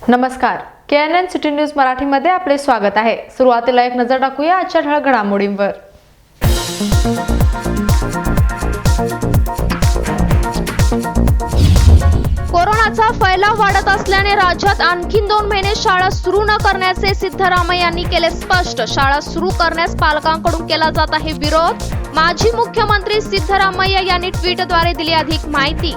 नमस्कार, KNN city news मराठीमध्ये आपले स्वागत आहे। सुरुवातीला एक नजर टाकूया आजच्या ठळक घडामोडींवर। कोरोनाचा फैलाव वाढत असल्याने राज्यात आणखी 2 महिने शाळा सुरू न करण्याचे सिद्धरामय्या यांनी केले स्पष्ट। शाळा सुरू करण्यास पालकांकडून केला जात आहे विरोध। माजी मुख्यमंत्री सिद्धरामय्या यांनी ट्विटद्वारे दिली अधिक माहिती।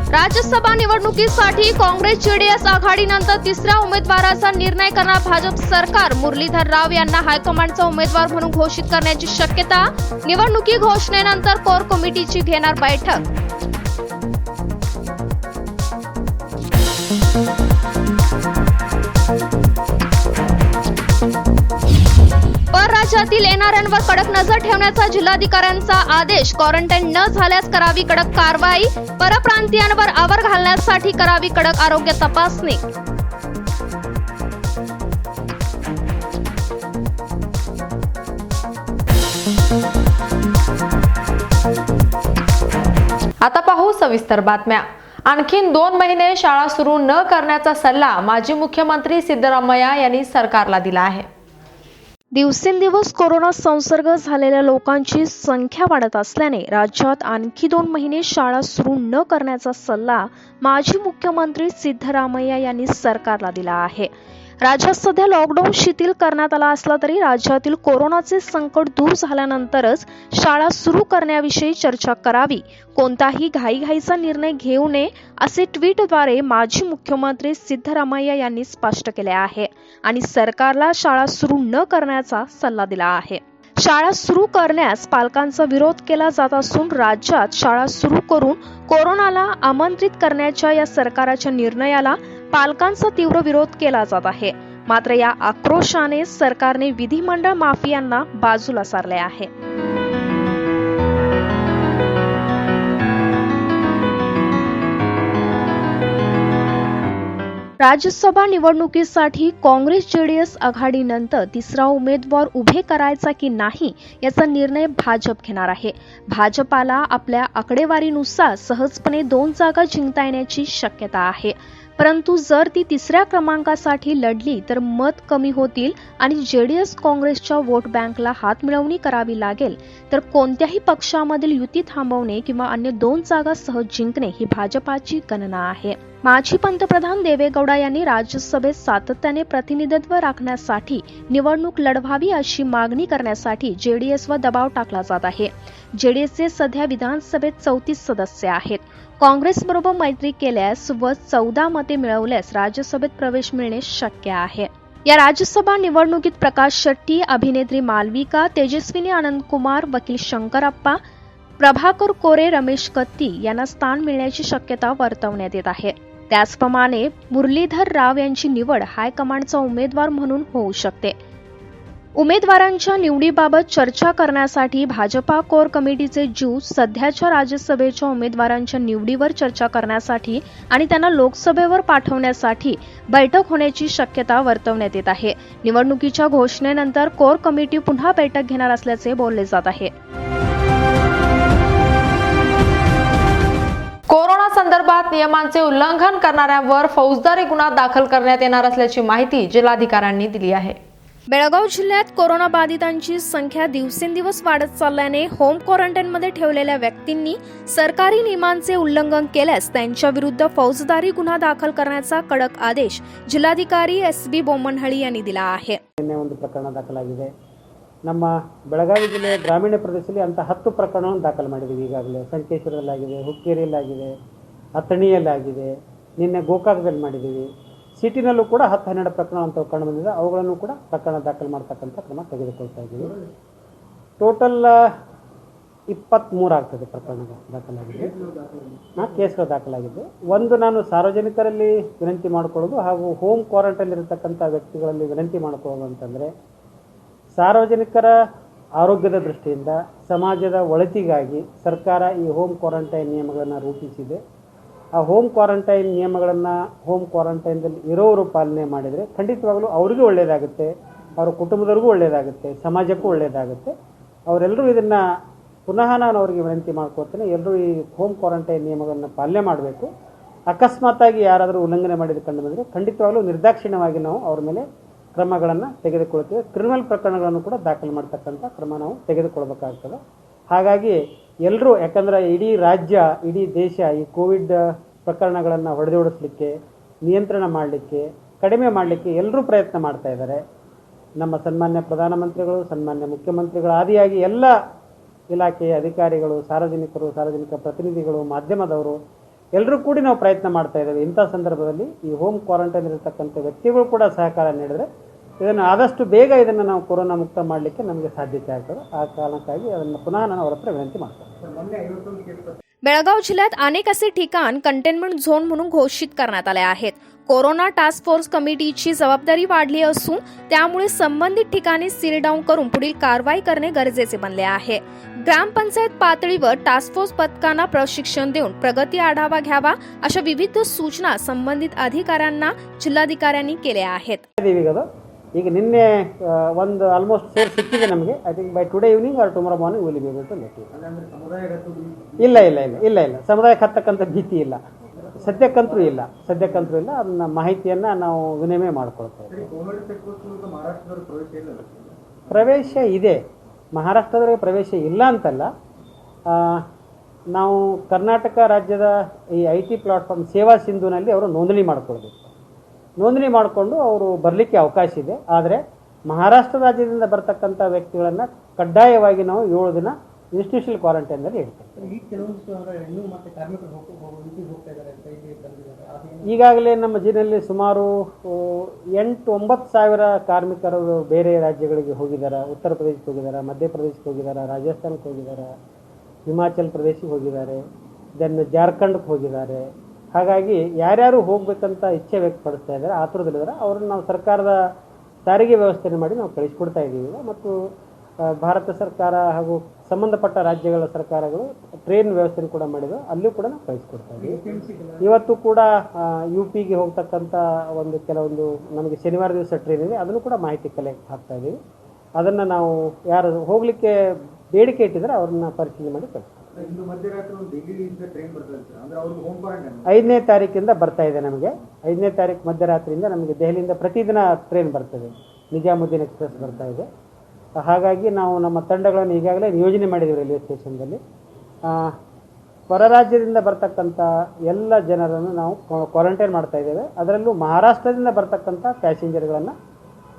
राज्यसभा निवडणुकीसाठी काँग्रेस जेडीएस आघाडीनंतर तिसऱ्या उमेदवाराचा निर्णय करणार भाजप सरकार। मुरलीधर राव यांना हायकमांडचा उमेदवार म्हणून घोषित करण्याची शक्यता। निवडणुकी घोषणेनंतर कोर कमिटीची घेणार बैठक। परराज्यातील येणाऱ्यांवर कडक नजर ठेवण्याचा जिल्हाधिकाऱ्यांचा आदेश। क्वारंटाईन न झाल्यास करावी कडक कारवाई। परप्रांतीयांवर आवर घालण्यासाठी करावी कडक आरोग्य तपासणी। आता पाहू सविस्तर बातम्या। आणखीन 2 महिने शाळा सुरू न करण्याचा सल्ला माजी मुख्यमंत्री सिद्धरामय्या यांनी सरकारला दिला आहे। दिवसेंदिवस कोरोना संसर्ग झालेल्या लोकांची संख्या वाढत असल्याने राज्यात आणखी 2 महिने शाळा सुरू न करण्याचा सल्ला माजी मुख्यमंत्री सिद्धरामय्या यांनी सरकारला दिला आहे। राज्यात सध्या लॉकडाऊन शिथिल करण्यात आला असला तरी राज्यातील कोरोनाचे संकट दूर झाल्यानंतरच शाळा सुरू करण्याविषयी चर्चा करावी। कोणताही घाईघाईचा निर्णय घेऊ नये असे ट्विटद्वारे माजी मुख्यमंत्री सिद्धरामय्या यांनी स्पष्ट केले आहे आणि सरकारला शाळा सुरू न करण्याचा सल्ला दिला आहे। शाळा सुरू करण्यास पालकांचा विरोध केला जात असून राज्यात शाळा सुरू करून कोरोनाला आमंत्रित करण्याच्या या सरकारच्या निर्णयाला पालकांचा तीव्र विरोध केला जात आहे। मात्र या आक्रोशाने सरकारने विधिमंडळ माफियांना बाजूला सारले आहे। राज्यसभा निवडणुकीसाठी काँग्रेस जेडीएस आघाडीनंतर तिसरा उमेदवार उभे करायचा की नाही याचा निर्णय भाजप घेणार आहे। भाजपाला आपल्या आकडेवारीनुसार सहजपणे 2 जागा जिंकता येण्याची शक्यता आहे, परंतु जर ती तिसऱ्या क्रमांकासाठी लढली तर मत कमी होतील आणि जेडीएस काँग्रेसच्या वोट बँकला हात मिळवणी करावी लागेल। तर कोणत्याही पक्षामधील युती थांबवणे किंवा अन्य 2 जागा सहज जिंकणे ही भाजपाची गणना आहे। माजी पंतप्रधान देवेगौडा यांनी राज्यसभेत सातत्याने प्रतिनिधित्व राखण्यासाठी निवडणूक लढवावी अशी मागणी करण्यासाठी जेडीएसवर दबाव टाकला जात आहे। जेडीएसचे सध्या विधानसभेत 34 सदस्य आहेत। काँग्रेसबरोबर मैत्री केल्यास व 14 मते मिळवल्यास राज्यसभेत प्रवेश मिळणे शक्य आहे। या राज्यसभा निवडणुकीत प्रकाश शेट्टी, अभिनेत्री मालविका, तेजस्विनी आनंदकुमार, वकील शंकरप्पा, प्रभाकर कोरे, रमेश कत्ती यांना स्थान मिळण्याची शक्यता वर्तवण्यात येत आहे। त्याचप्रमाणे मुरलीधर राव यांची निवड हायकमांडचा उमेदवार म्हणून होऊ शकते। उमेदवारांच्या निवडीबाबत चर्चा करण्यासाठी भाजपा कोर कमिटीचे ज्यू सध्याच्या राज्यसभेच्या उमेदवारांच्या निवडीवर चर्चा करण्यासाठी आणि त्यांना लोकसभेवर पाठवण्यासाठी बैठक होण्याची शक्यता वर्तवण्यात येत आहे। निवडणुकीच्या घोषणेनंतर कोर कमिटी पुन्हा बैठक घेणार असल्याचे बोलले जात आहे। कोरोना संदर्भात नियमांचे उल्लंघन करणाऱ्यांवर फौजदारी गुन्हा दाखल करण्यात येणार असल्याची माहिती जिल्हाधिकाऱ्यांनी दिली आहे। बेळगाव जिल्ह्यात कोरोना बाधितांची संख्या दिवसेंदिवस वाढत चालल्याने होम क्वारंटाईनमध्ये ठेवलेल्या व्यक्तींनी सरकारी नियमांचे उल्लंघन केल्यास त्यांच्या विरुद्ध फौजदारी गुन्हा दाखल करण्याचा कडक आदेश जिल्हाधिकारी SB बोमनहळी यांनी दिला आहे। ಒಂದು ಪ್ರಕರಣ ದಾಖಲಾಗಿದೆ। ನಮ್ಮ ಬೆಳಗಾವಿ ಜಿಲ್ಲೆಯ ಗ್ರಾಮೀಣ ಪ್ರದೇಶದಲ್ಲಿ ಅಂತ 10 ಪ್ರಕರಣಗಳನ್ನು ದಾಖಲು ಮಾಡಿದ್ದೀವಿ ಈಗಾಗಲೇ। ಸಂಕೇಶ್ವರದಲ್ಲಾಗಿದೆ, ಹುಕ್ಕೇರಿಯಲ್ಲಾಗಿದೆ, ಅಥಣಿಯಲ್ಲಾಗಿದೆ, ನಿನ್ನೆ ಗೋಕಾಕದಲ್ಲಿ ಮಾಡಿದ್ದೀವಿ। ಸಿಟಿನಲ್ಲೂ ಕೂಡ 10-12 ಪ್ರಕರಣ ಅಂತ ಕಂಡು ಬಂದಿದೆ। ಅವುಗಳನ್ನು ಕೂಡ ಪ್ರಕರಣ ದಾಖಲು ಮಾಡತಕ್ಕಂಥ ಕ್ರಮ ತೆಗೆದುಕೊಳ್ತಾ ಇದ್ದೀವಿ। ಟೋಟಲ್ 23 ಆಗ್ತದೆ ಪ್ರಕರಣ ದಾಖಲಾಗಿದೆ, ಕೇಸ್ಗಳು ದಾಖಲಾಗಿದೆ। ಒಂದು ನಾನು ಸಾರ್ವಜನಿಕರಲ್ಲಿ ವಿನಂತಿ ಮಾಡಿಕೊಳ್ಳೋದು ಹಾಗೂ ಹೋಮ್ ಕ್ವಾರಂಟೈನ್ ಇರತಕ್ಕಂಥ ವ್ಯಕ್ತಿಗಳಲ್ಲಿ ವಿನಂತಿ ಮಾಡಿಕೊಳ್ಳೋದು ಅಂತಂದರೆ ಸಾರ್ವಜನಿಕರ ಆರೋಗ್ಯದ ದೃಷ್ಟಿಯಿಂದ ಸಮಾಜದ ಒಳಿತಿಗಾಗಿ ಸರ್ಕಾರ ಈ ಹೋಮ್ ಕ್ವಾರಂಟೈನ್ ನಿಯಮಗಳನ್ನು ರೂಪಿಸಿದೆ। ಆ ಹೋಮ್ ಕ್ವಾರಂಟೈನ್ ನಿಯಮಗಳನ್ನು ಹೋಮ್ ಕ್ವಾರಂಟೈನ್ದಲ್ಲಿ ಇರೋರು ಪಾಲನೆ ಮಾಡಿದರೆ ಖಂಡಿತವಾಗಲೂ ಅವರಿಗೂ ಒಳ್ಳೆಯದಾಗುತ್ತೆ, ಅವರ ಕುಟುಂಬದವರಿಗೂ ಒಳ್ಳೆಯದಾಗುತ್ತೆ, ಸಮಾಜಕ್ಕೂ ಒಳ್ಳೆಯದಾಗುತ್ತೆ। ಅವರೆಲ್ಲರೂ ಇದನ್ನು ಪುನಃ ನಾನು ಅವರಿಗೆ ವಿನಂತಿ ಮಾಡ್ಕೊಳ್ತೇನೆ, ಎಲ್ಲರೂ ಈ ಹೋಮ್ ಕ್ವಾರಂಟೈನ್ ನಿಯಮಗಳನ್ನು ಪಾಲನೆ ಮಾಡಬೇಕು. ಅಕಸ್ಮಾತ್ತಾಗಿ ಯಾರಾದರೂ ಉಲ್ಲಂಘನೆ ಮಾಡಿದ ಕಂಡು ಬಂದರೆ ಖಂಡಿತವಾಗಲೂ ನಿರ್ದಾಕ್ಷಿಣ್ಯವಾಗಿ ನಾವು ಅವ್ರ ಮೇಲೆ ಕ್ರಮಗಳನ್ನು ತೆಗೆದುಕೊಳ್ತೇವೆ. ಕ್ರಿಮಿನಲ್ ಪ್ರಕರಣಗಳನ್ನು ಕೂಡ ದಾಖಲು ಮಾಡ್ತಕ್ಕಂಥ ಕ್ರಮ ನಾವು ತೆಗೆದುಕೊಳ್ಬೇಕಾಗ್ತದೆ. ಹಾಗಾಗಿ ಎಲ್ಲರೂ, ಯಾಕಂದರೆ ಇಡೀ ರಾಜ್ಯ, ಇಡೀ ದೇಶ ಈ ಕೋವಿಡ್ ಪ್ರಕರಣಗಳನ್ನು ಹೊಡೆದೋಡಿಸಲಿಕ್ಕೆ, ನಿಯಂತ್ರಣ ಮಾಡಲಿಕ್ಕೆ, ಕಡಿಮೆ ಮಾಡಲಿಕ್ಕೆ ಎಲ್ಲರೂ ಪ್ರಯತ್ನ ಮಾಡ್ತಾ ಇದ್ದಾರೆ. ನಮ್ಮ ಸನ್ಮಾನ್ಯ ಪ್ರಧಾನಮಂತ್ರಿಗಳು, ಸನ್ಮಾನ್ಯ ಮುಖ್ಯಮಂತ್ರಿಗಳು ಆದಿಯಾಗಿ ಎಲ್ಲ ಇಲಾಖೆಯ ಅಧಿಕಾರಿಗಳು, ಸಾರ್ವಜನಿಕರು, ಸಾರ್ವಜನಿಕ ಪ್ರತಿನಿಧಿಗಳು, ಮಾಧ್ಯಮದವರು ಎಲ್ಲರೂ ಕೂಡಿ ನಾವು ಪ್ರಯತ್ನ ಮಾಡ್ತಾ ಇದ್ದೇವೆ. ಇಂಥ ಸಂದರ್ಭದಲ್ಲಿ ಈ ಹೋಮ್ ಕ್ವಾರಂಟೈನ್ ಇರತಕ್ಕಂಥ ವ್ಯಕ್ತಿಗಳು ಕೂಡ ಸಹಕಾರ ನೀಡಿದರೆ ಇದನ್ನು ಆದಷ್ಟು ಬೇಗ ಇದನ್ನು ನಾವು ಕೊರೋನಾ ಮುಕ್ತ ಮಾಡಲಿಕ್ಕೆ ನಮಗೆ साध्यತೆ ಆಗ್ತದೆ. ಆ ಕಾರಣಕ್ಕಾಗಿ ಅದನ್ನು ಪುನಃ ನಾನು ಅವರ ಹತ್ರ विनंती ಮಾಡ್ತೇನೆ. बेळगाव जिल्ह्यात अनेक असे ठिकाण कंटेनमेंट झोन म्हणून घोषित करण्यात आले आहेत. कोरोना टास्क फोर्स कमिटीची जबाबदारी वाढली असून त्यामुळे संबंधित ठिकाणी सील डाऊन करून पुढील कारवाई करणे गरजेचे बनले आहे. ग्रामपंचायत पातळीवर टास्क फोर्स पथकांना प्रशिक्षण देऊन प्रगती आढावा घ्यावा अशा विविध सूचना संबंधित अधिकाऱ्यांना जिल्हाधिकाऱ्यांनी केल्या आहेत. ಈಗ ನಿನ್ನೆ ಒಂದು ಆಲ್ಮೋಸ್ಟ್ ಸೇರ್ ಸಿಕ್ಕಿದೆ ನಮಗೆ. I think by today evening or tomorrow morning will be able to let you. ಇಲ್ಲ ಸಮುದಾಯಕ್ಕೆ ಹತ್ತಕ್ಕಂಥ ಭೀತಿ ಇಲ್ಲ, ಸದ್ಯಕ್ಕಂತೂ ಇಲ್ಲ. ಅದನ್ನ ಮಾಹಿತಿಯನ್ನು ನಾವು ವಿನಿಮಯ ಮಾಡ್ಕೊಳ್ತೇವೆ. ಪ್ರವೇಶ ಇದೆ, ಮಹಾರಾಷ್ಟ್ರದವರಿಗೆ ಪ್ರವೇಶ ಇಲ್ಲ ಅಂತಲ್ಲ. ನಾವು ಕರ್ನಾಟಕ ರಾಜ್ಯದ ಈ IT ಪ್ಲಾಟ್ಫಾರ್ಮ್ ಸೇವಾ ಸಿಂಧುನಲ್ಲಿ ಅವರು ನೋಂದಣಿ ಮಾಡ್ಕೊಳ್ಬೇಕು. ನೋಂದಣಿ ಮಾಡಿಕೊಂಡು ಅವರು ಬರಲಿಕ್ಕೆ ಅವಕಾಶ ಇದೆ. ಆದರೆ ಮಹಾರಾಷ್ಟ್ರ ರಾಜ್ಯದಿಂದ ಬರ್ತಕ್ಕಂಥ ವ್ಯಕ್ತಿಗಳನ್ನು ಕಡ್ಡಾಯವಾಗಿ ನಾವು 7 ದಿನ ಇನ್ಸ್ಟಿಟ್ಯೂಷನಲ್ ಕ್ವಾರಂಟೈನಲ್ಲಿ ಇಡ್ತೇವೆ. ಈಗಾಗಲೇ ನಮ್ಮ ಜಿಲ್ಲೆಯಲ್ಲಿ ಸುಮಾರು 8-9 ಸಾವಿರ ಕಾರ್ಮಿಕರು ಬೇರೆ ರಾಜ್ಯಗಳಿಗೆ ಹೋಗಿದ್ದಾರೆ. ಉತ್ತರ ಪ್ರದೇಶಕ್ಕೆ ಹೋಗಿದ್ದಾರೆ, ಮಧ್ಯಪ್ರದೇಶಕ್ಕೆ ಹೋಗಿದ್ದಾರೆ, ರಾಜಸ್ಥಾನಕ್ಕೆ ಹೋಗಿದ್ದಾರೆ, ಹಿಮಾಚಲ್ ಪ್ರದೇಶಕ್ಕೆ ಹೋಗಿದ್ದಾರೆ, ದೆನ್ ಜಾರ್ಖಂಡ್ಗೆ ಹೋಗಿದ್ದಾರೆ. ಹಾಗಾಗಿ ಯಾರ್ಯಾರು ಹೋಗ್ಬೇಕಂತ ಇಚ್ಛೆ ವ್ಯಕ್ತಪಡಿಸ್ತಾ ಇದ್ದಾರೆ, ಆತುರದಲ್ಲಿದ್ದಾರೆ, ಅವ್ರನ್ನ ನಾವು ಸರ್ಕಾರದ ಸಾರಿಗೆ ವ್ಯವಸ್ಥೆಯನ್ನು ಮಾಡಿ ನಾವು ಕಳಿಸ್ಕೊಡ್ತಾ ಇದ್ದೀವಿ. ಮತ್ತು ಭಾರತ ಸರ್ಕಾರ ಹಾಗೂ ಸಂಬಂಧಪಟ್ಟ ರಾಜ್ಯಗಳ ಸರ್ಕಾರಗಳು ಟ್ರೈನ್ ವ್ಯವಸ್ಥೆಯನ್ನು ಕೂಡ ಮಾಡಿದ್ರು, ಅಲ್ಲೂ ಕೂಡ ನಾವು ಕಳಿಸ್ಕೊಡ್ತಾ ಇದ್ದೀವಿ. ಇವತ್ತು ಕೂಡ UPಗೆ ಹೋಗ್ತಕ್ಕಂಥ ಕೆಲವೊಂದು ನಮಗೆ ಶನಿವಾರ ದಿವಸ ಟ್ರೈನ್ ಇದೆ, ಅದನ್ನು ಕೂಡ ಮಾಹಿತಿ ಕಲೆಕ್ಟ್ ಹಾಕ್ತಾ ಇದ್ದೀವಿ. ಅದನ್ನು ನಾವು ಯಾರು ಹೋಗಲಿಕ್ಕೆ ಬೇಡಿಕೆ ಇಟ್ಟಿದ್ದಾರೆ ಅವ್ರನ್ನ ಪರಿಶೀಲನೆ ಮಾಡಿ ಕಳಿಸ್ತೀವಿ. 5ನೇ ತಾರೀಕಿಂದ ಬರ್ತಾ ಇದೆ ನಮಗೆ. 5ನೇ ತಾರೀಕು ಮಧ್ಯರಾತ್ರಿಯಿಂದ ನಮಗೆ ದೆಹಲಿಯಿಂದ ಪ್ರತಿದಿನ ಟ್ರೈನ್ ಬರ್ತದೆ, ನಿಜಾಮುದ್ದೀನ್ ಎಕ್ಸ್ಪ್ರೆಸ್ ಬರ್ತಾ ಇದೆ. ಹಾಗಾಗಿ ನಾವು ನಮ್ಮ ತಂಡಗಳನ್ನು ಈಗಾಗಲೇ ನಿಯೋಜನೆ ಮಾಡಿದ್ದೀವಿ ರೈಲ್ವೆ ಸ್ಟೇಷನ್ದಲ್ಲಿ. ಹೊರ ರಾಜ್ಯದಿಂದ ಬರ್ತಕ್ಕಂಥ ಎಲ್ಲ ಜನರನ್ನು ನಾವು ಕ್ವಾರಂಟೈನ್ ಮಾಡ್ತಾ ಇದ್ದೇವೆ. ಅದರಲ್ಲೂ ಮಹಾರಾಷ್ಟ್ರದಿಂದ ಬರ್ತಕ್ಕಂಥ ಪ್ಯಾಸೆಂಜರ್ಗಳನ್ನು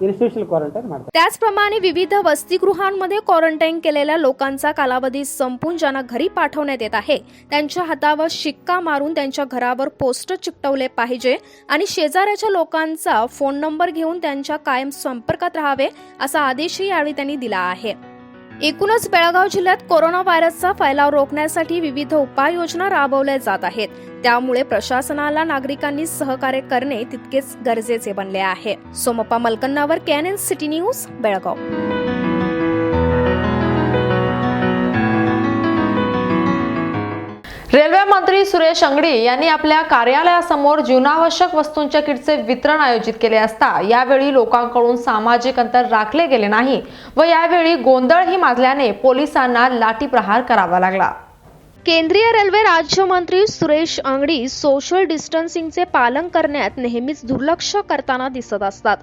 इन्स्टिट्यूशनल क्वारंटाईन ಮಾಡ್ತಾರೆ. त्याचप्रमाणे विविध वसतिगृहांमध्ये क्वारंटाईन केलेल्या लोकांचा कालावधी संपून ज्यांना घरी पाठवण्यात येत आहे त्यांच्या हातावर शिक्का मारून त्यांच्या घरावर पोस्टर चिकटवले पाहिजे आणि शेजाऱ्याच्या लोकांचा फोन नंबर घेऊन त्यांच्या कायम संपर्कात राहावे असा आदेशही यावेळी त्यांनी दिला आहे. एकूणच बेळगाव जिल्ह्यात कोरोना व्हायरसचा फैलाव रोखण्यासाठी विविध उपाययोजना राबवल्या जात आहेत. त्यामुळे प्रशासनाला नागरिकांनी सहकार्य करणे तितकेच गरजेचे बनले आहे. Somappa Malkannavar canon city news Belgaum. Railway मंत्री सुरेश अंगडी यांनी आपल्या कार्यालयासमोर जीवनावश्यक वस्तूंच्या किटचे वितरण आयोजित केले असता यावेळी लोकांकडून सामाजिक अंतर राखले गेले नाही व यावेळी गोंधळही माजल्याने पोलिसांना लाठीप्रहार करावा लागला. केंद्रीय रेल्वे राज्यमंत्री सुरेश अंगडी सोशल डिस्टन्सिंगचे पालन करण्यात नेहमीच दुर्लक्ष करताना दिसत असतात.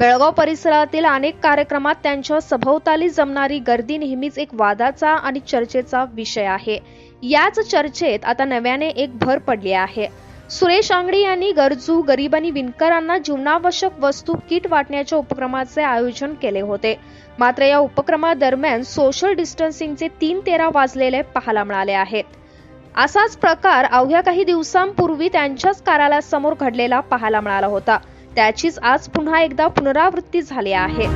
बेळगाव परिसरातील अनेक कार्यक्रमात त्यांच्या सभोवताली जमणारी गर्दी नेहमीच एक वादाचा आणि चर्चेचा विषय आहे. याच चर्चेत आता नव्याने एक भर पडली आहे. सुरेश अंगडी यांनी गरजू गरीब आणि विणकरांना जीवनावश्यक वस्तू किट वाटण्याच्या उपक्रमाचे आयोजन केले होते. मात्र या उपक्रमादरम्यान सोशल डिस्टन्सिंगचे 3:13 वाजलेले पाहायला मिळाले आहेत. असाच प्रकार अवघ्या काही दिवसांपूर्वी त्यांच्याच कार्यालयासमोर घडलेला पाहायला मिळाला होता. त्याचीच आज पुन्हा एकदा पुनरावृत्ती झाली आहे.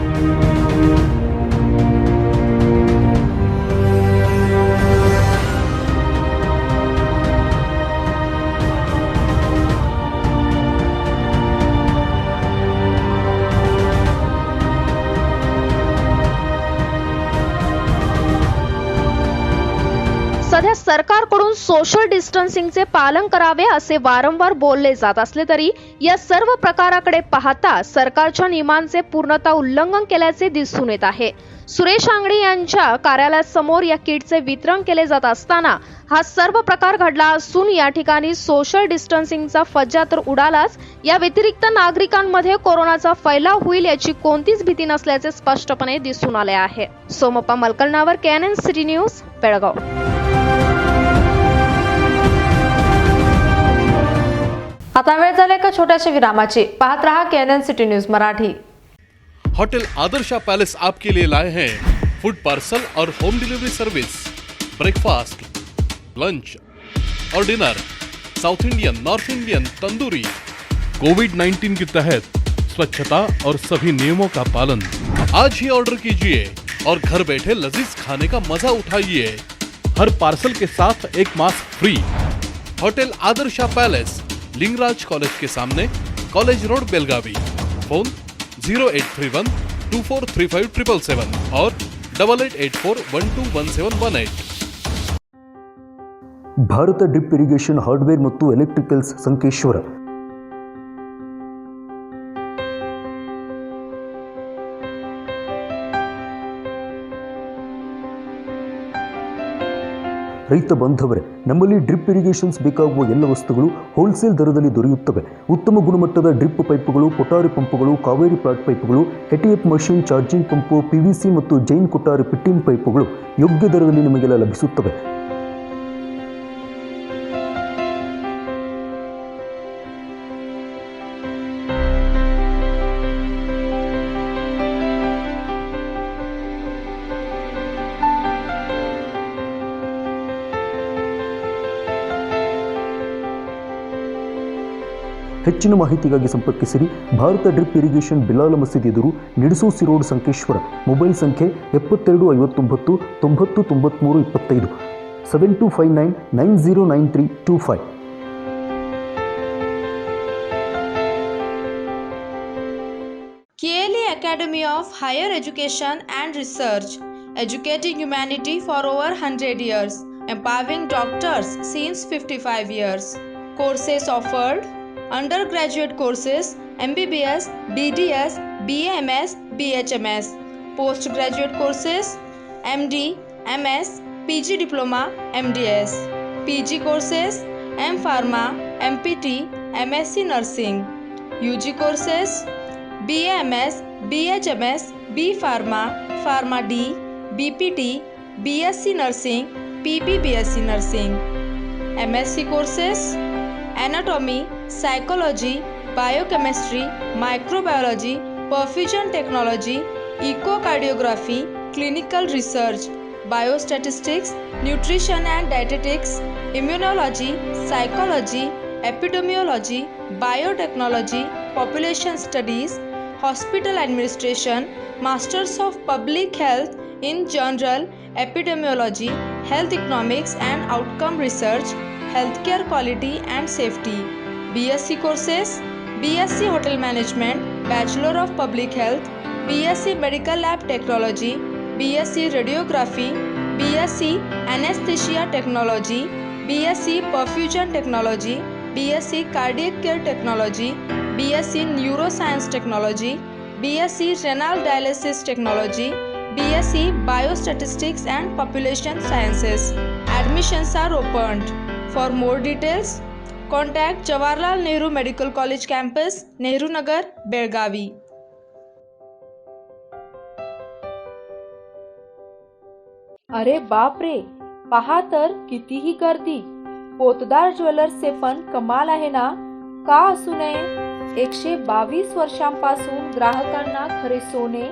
सध्या सरकारकडून सोशल डिस्टन्सिंगचे पालन करावे असे वारंवार बोलले जात असले तरी या सर्व प्रकाराकडे पाहता सरकारच्या नियमांचे पूर्णतः उल्लंघन केल्याचे दिसून येत आहे. सुरेश अंगडी यांच्या कार्यालयासमोर या किटचे वितरण केले जात असताना हा सर्व प्रकार घडला असून या ठिकाणी सोशल डिस्टन्सिंगचा फज्जा तर उडालाच, या व्यतिरिक्त नागरिकांमध्ये कोरोनाचा फैलाव होईल याची कोणतीच भीती नसल्याचे स्पष्टपणे दिसून आले आहे. Somappa Malakalnavar KNN city news, Belgaum. आता वेळ झाली एका छोट्याशा विरामाची. पाहत रहा KNN city news Marathi. Hotel Adarsha palace आपके लिए लाए हैं फूड पार्सल और home delivery service, breakfast, lunch और dinner, south Indian, north Indian, tandoori. कोविड-19 के तहत स्वच्छता और सभी नियमों का पालन. आज ही ऑर्डर कीजिए और घर बैठे लजीज खाने का मजा उठाइए. हर पार्सल के साथ एक mask free. Hotel Adarsha palace, Lingaraj college के सामने, कॉलेज रोड, बेलगावी. फोन 0831 2435 777 और 8884121718. ಭಾರತ ಡ್ರಿಪ್ ಇರಿಗೇಷನ್ ಹಾರ್ಡ್ವೇರ್ ಮತ್ತು ಎಲೆಕ್ಟ್ರಿಕಲ್ಸ್ ಸಂಕೇಶ್ವರ. ರೈತ ಬಾಂಧವರೇ, ನಮ್ಮಲ್ಲಿ ಡ್ರಿಪ್ ಇರಿಗೇಷನ್ಸ್ ಬೇಕಾಗುವ ಎಲ್ಲ ವಸ್ತುಗಳು ಹೋಲ್ಸೇಲ್ ದರದಲ್ಲಿ ದೊರೆಯುತ್ತವೆ. ಉತ್ತಮ ಗುಣಮಟ್ಟದ ಡ್ರಿಪ್ ಪೈಪುಗಳು, ಕೊಠಾರಿ ಪಂಪುಗಳು, ಕಾವೇರಿ ಪ್ಲಾಟ್ ಪೈಪುಗಳು, HTF machine, charging pump, PVC ಮತ್ತು ಜೈನ್ ಕೊಠಾರಿ ಫಿಟ್ಟಿಂಗ್ ಪೈಪುಗಳು ಯೋಗ್ಯ ದರದಲ್ಲಿ ನಿಮಗೆಲ್ಲ ಲಭಿಸುತ್ತವೆ. ಹೆಚ್ಚಿನ ಮಾಹಿತಿಗಾಗಿ ಸಂಪರ್ಕಿಸಿರಿ. ಭಾರತ ಡ್ರಿಪ್ ಇರಿಗೇಷನ್, ಬಿಲಾಲ ಮಸೀದಿ ಎದುರು, ನಿಡಸೋಸಿ ರೋಡ್, ಸಂಕೇಶ್ವರ. ಮೊಬೈಲ್ ಸಂಖ್ಯೆ 7259 90 93 25 7259 909325. KLE Academy of Higher Education and Research, educating humanity for over 100 years, empowering doctors since 55 years. Courses offered: undergraduate courses MBBS, BDS, BAMS, BHMS. Postgraduate courses MD, MS, PG Diploma, MDS. PG courses M Pharma, MPT, MSc Nursing. UG courses BAMS, BHMS, B Pharma, Pharma D, BPT, BSc Nursing, PB BSc Nursing. MSc courses Anatomy, Psychology, Biochemistry, Microbiology, Perfusion Technology, Echocardiography, Clinical Research, Biostatistics, Nutrition and Dietetics, Immunology, Psychology, Epidemiology, Biotechnology, Population Studies, Hospital Administration, Masters of Public Health in General Epidemiology, Health Economics and Outcome Research, Healthcare Quality and Safety. BSc courses BSc Hotel Management, Bachelor of Public Health, BSc Medical Lab Technology, BSc Radiography, BSc Anesthesia Technology, BSc Perfusion Technology, BSc Cardiac Care Technology, BSc Neuroscience Technology, BSc Renal Dialysis Technology, BSc Biostatistics and Population Sciences. Admissions are opened. For more details, contact Jawaharlal Nehru Medical College Campus, Nehru Nagar, Belgavi. अरे बाप रे, पहा तर कितीही गर्दी. पोतदार ज्वेलर्सचे पण कमाल आहे ना. का असू नये. 122 वर्षांपासून ग्राहकांना खरे सोने,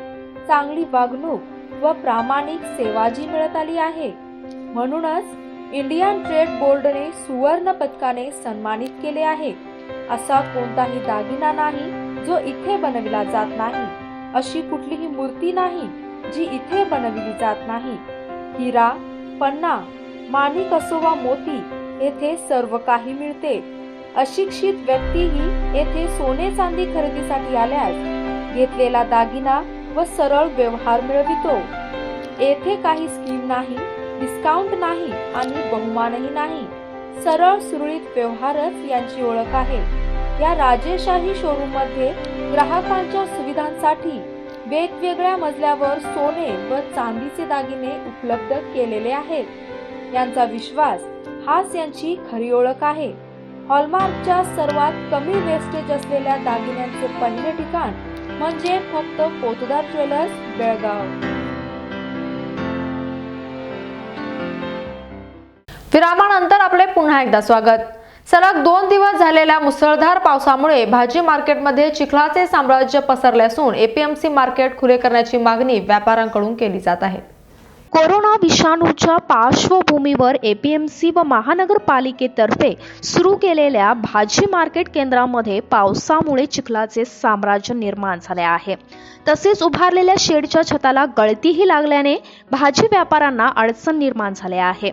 चांगली वागणूक व प्रामाणिक सेवा जी मिळत आली आहे. म्हणूनच इंडियन ट्रेड बोर्डने सुवर्ण पदकाने सन्मानित केले आहे. असा कोणताही दागिना नाही जो इथे बनविला जात नाही. अशी कुठलीही मूर्ती नाही जी इथे बनविली जात नाही. हिरा, पन्ना, माणिक असो वा मोती, येथे सर्व काही मिळते. अशिक्षित व्यक्तीही येथे सोने चांदी खरेदीसाठी आल्यास घेतलेला दागिना व सरळ व्यवहार मिळवितो. येथे काही स्कीम नाही डिस्काउंट नाही आणि बहुमानही नाही, सरळ सुरळीत व्यवहारच यांची ओळख आहे. या राजेशाही शोरूम मध्ये ग्राहकांच्या सुविधांसाठी वेगवेगळ्या मजल्यावर सोने व चांदीचे दागिने उपलब्ध केलेले आहेत. यांचा विश्वास हाच यांची खरी ओळख आहे. हॉलमार्कच्या सर्वात कमी वेस्टेज असलेल्या दागिन्यांचे पहिले ठिकाण म्हणजे फक्त पोतदार ज्वेलर्स, बेळगाव. विरामानंतर आपले पुन्हा एकदा स्वागत. सलग 2 दिवस झालेल्या मुसळधार पावसामुळे भाजी मार्केटमध्ये चिखलाचे साम्राज्य पसरले असून एपीएमसी मार्केट खुले करण्याची मागणी व्यापाऱ्यांकडून केली जात आहे. कोरोना विषाणूच्या पार्श्वभूमीवर एपीएमसी व महानगरपालिकेतर्फे सुरू केलेल्या भाजी मार्केट केंद्रामध्ये पावसामुळे चिखलाचे साम्राज्य निर्माण झाले आहे. तसेच उभारलेल्या शेडच्या छताला गळतीही लागल्याने भाजी व्यापाऱ्यांना अडचण निर्माण झाली आहे.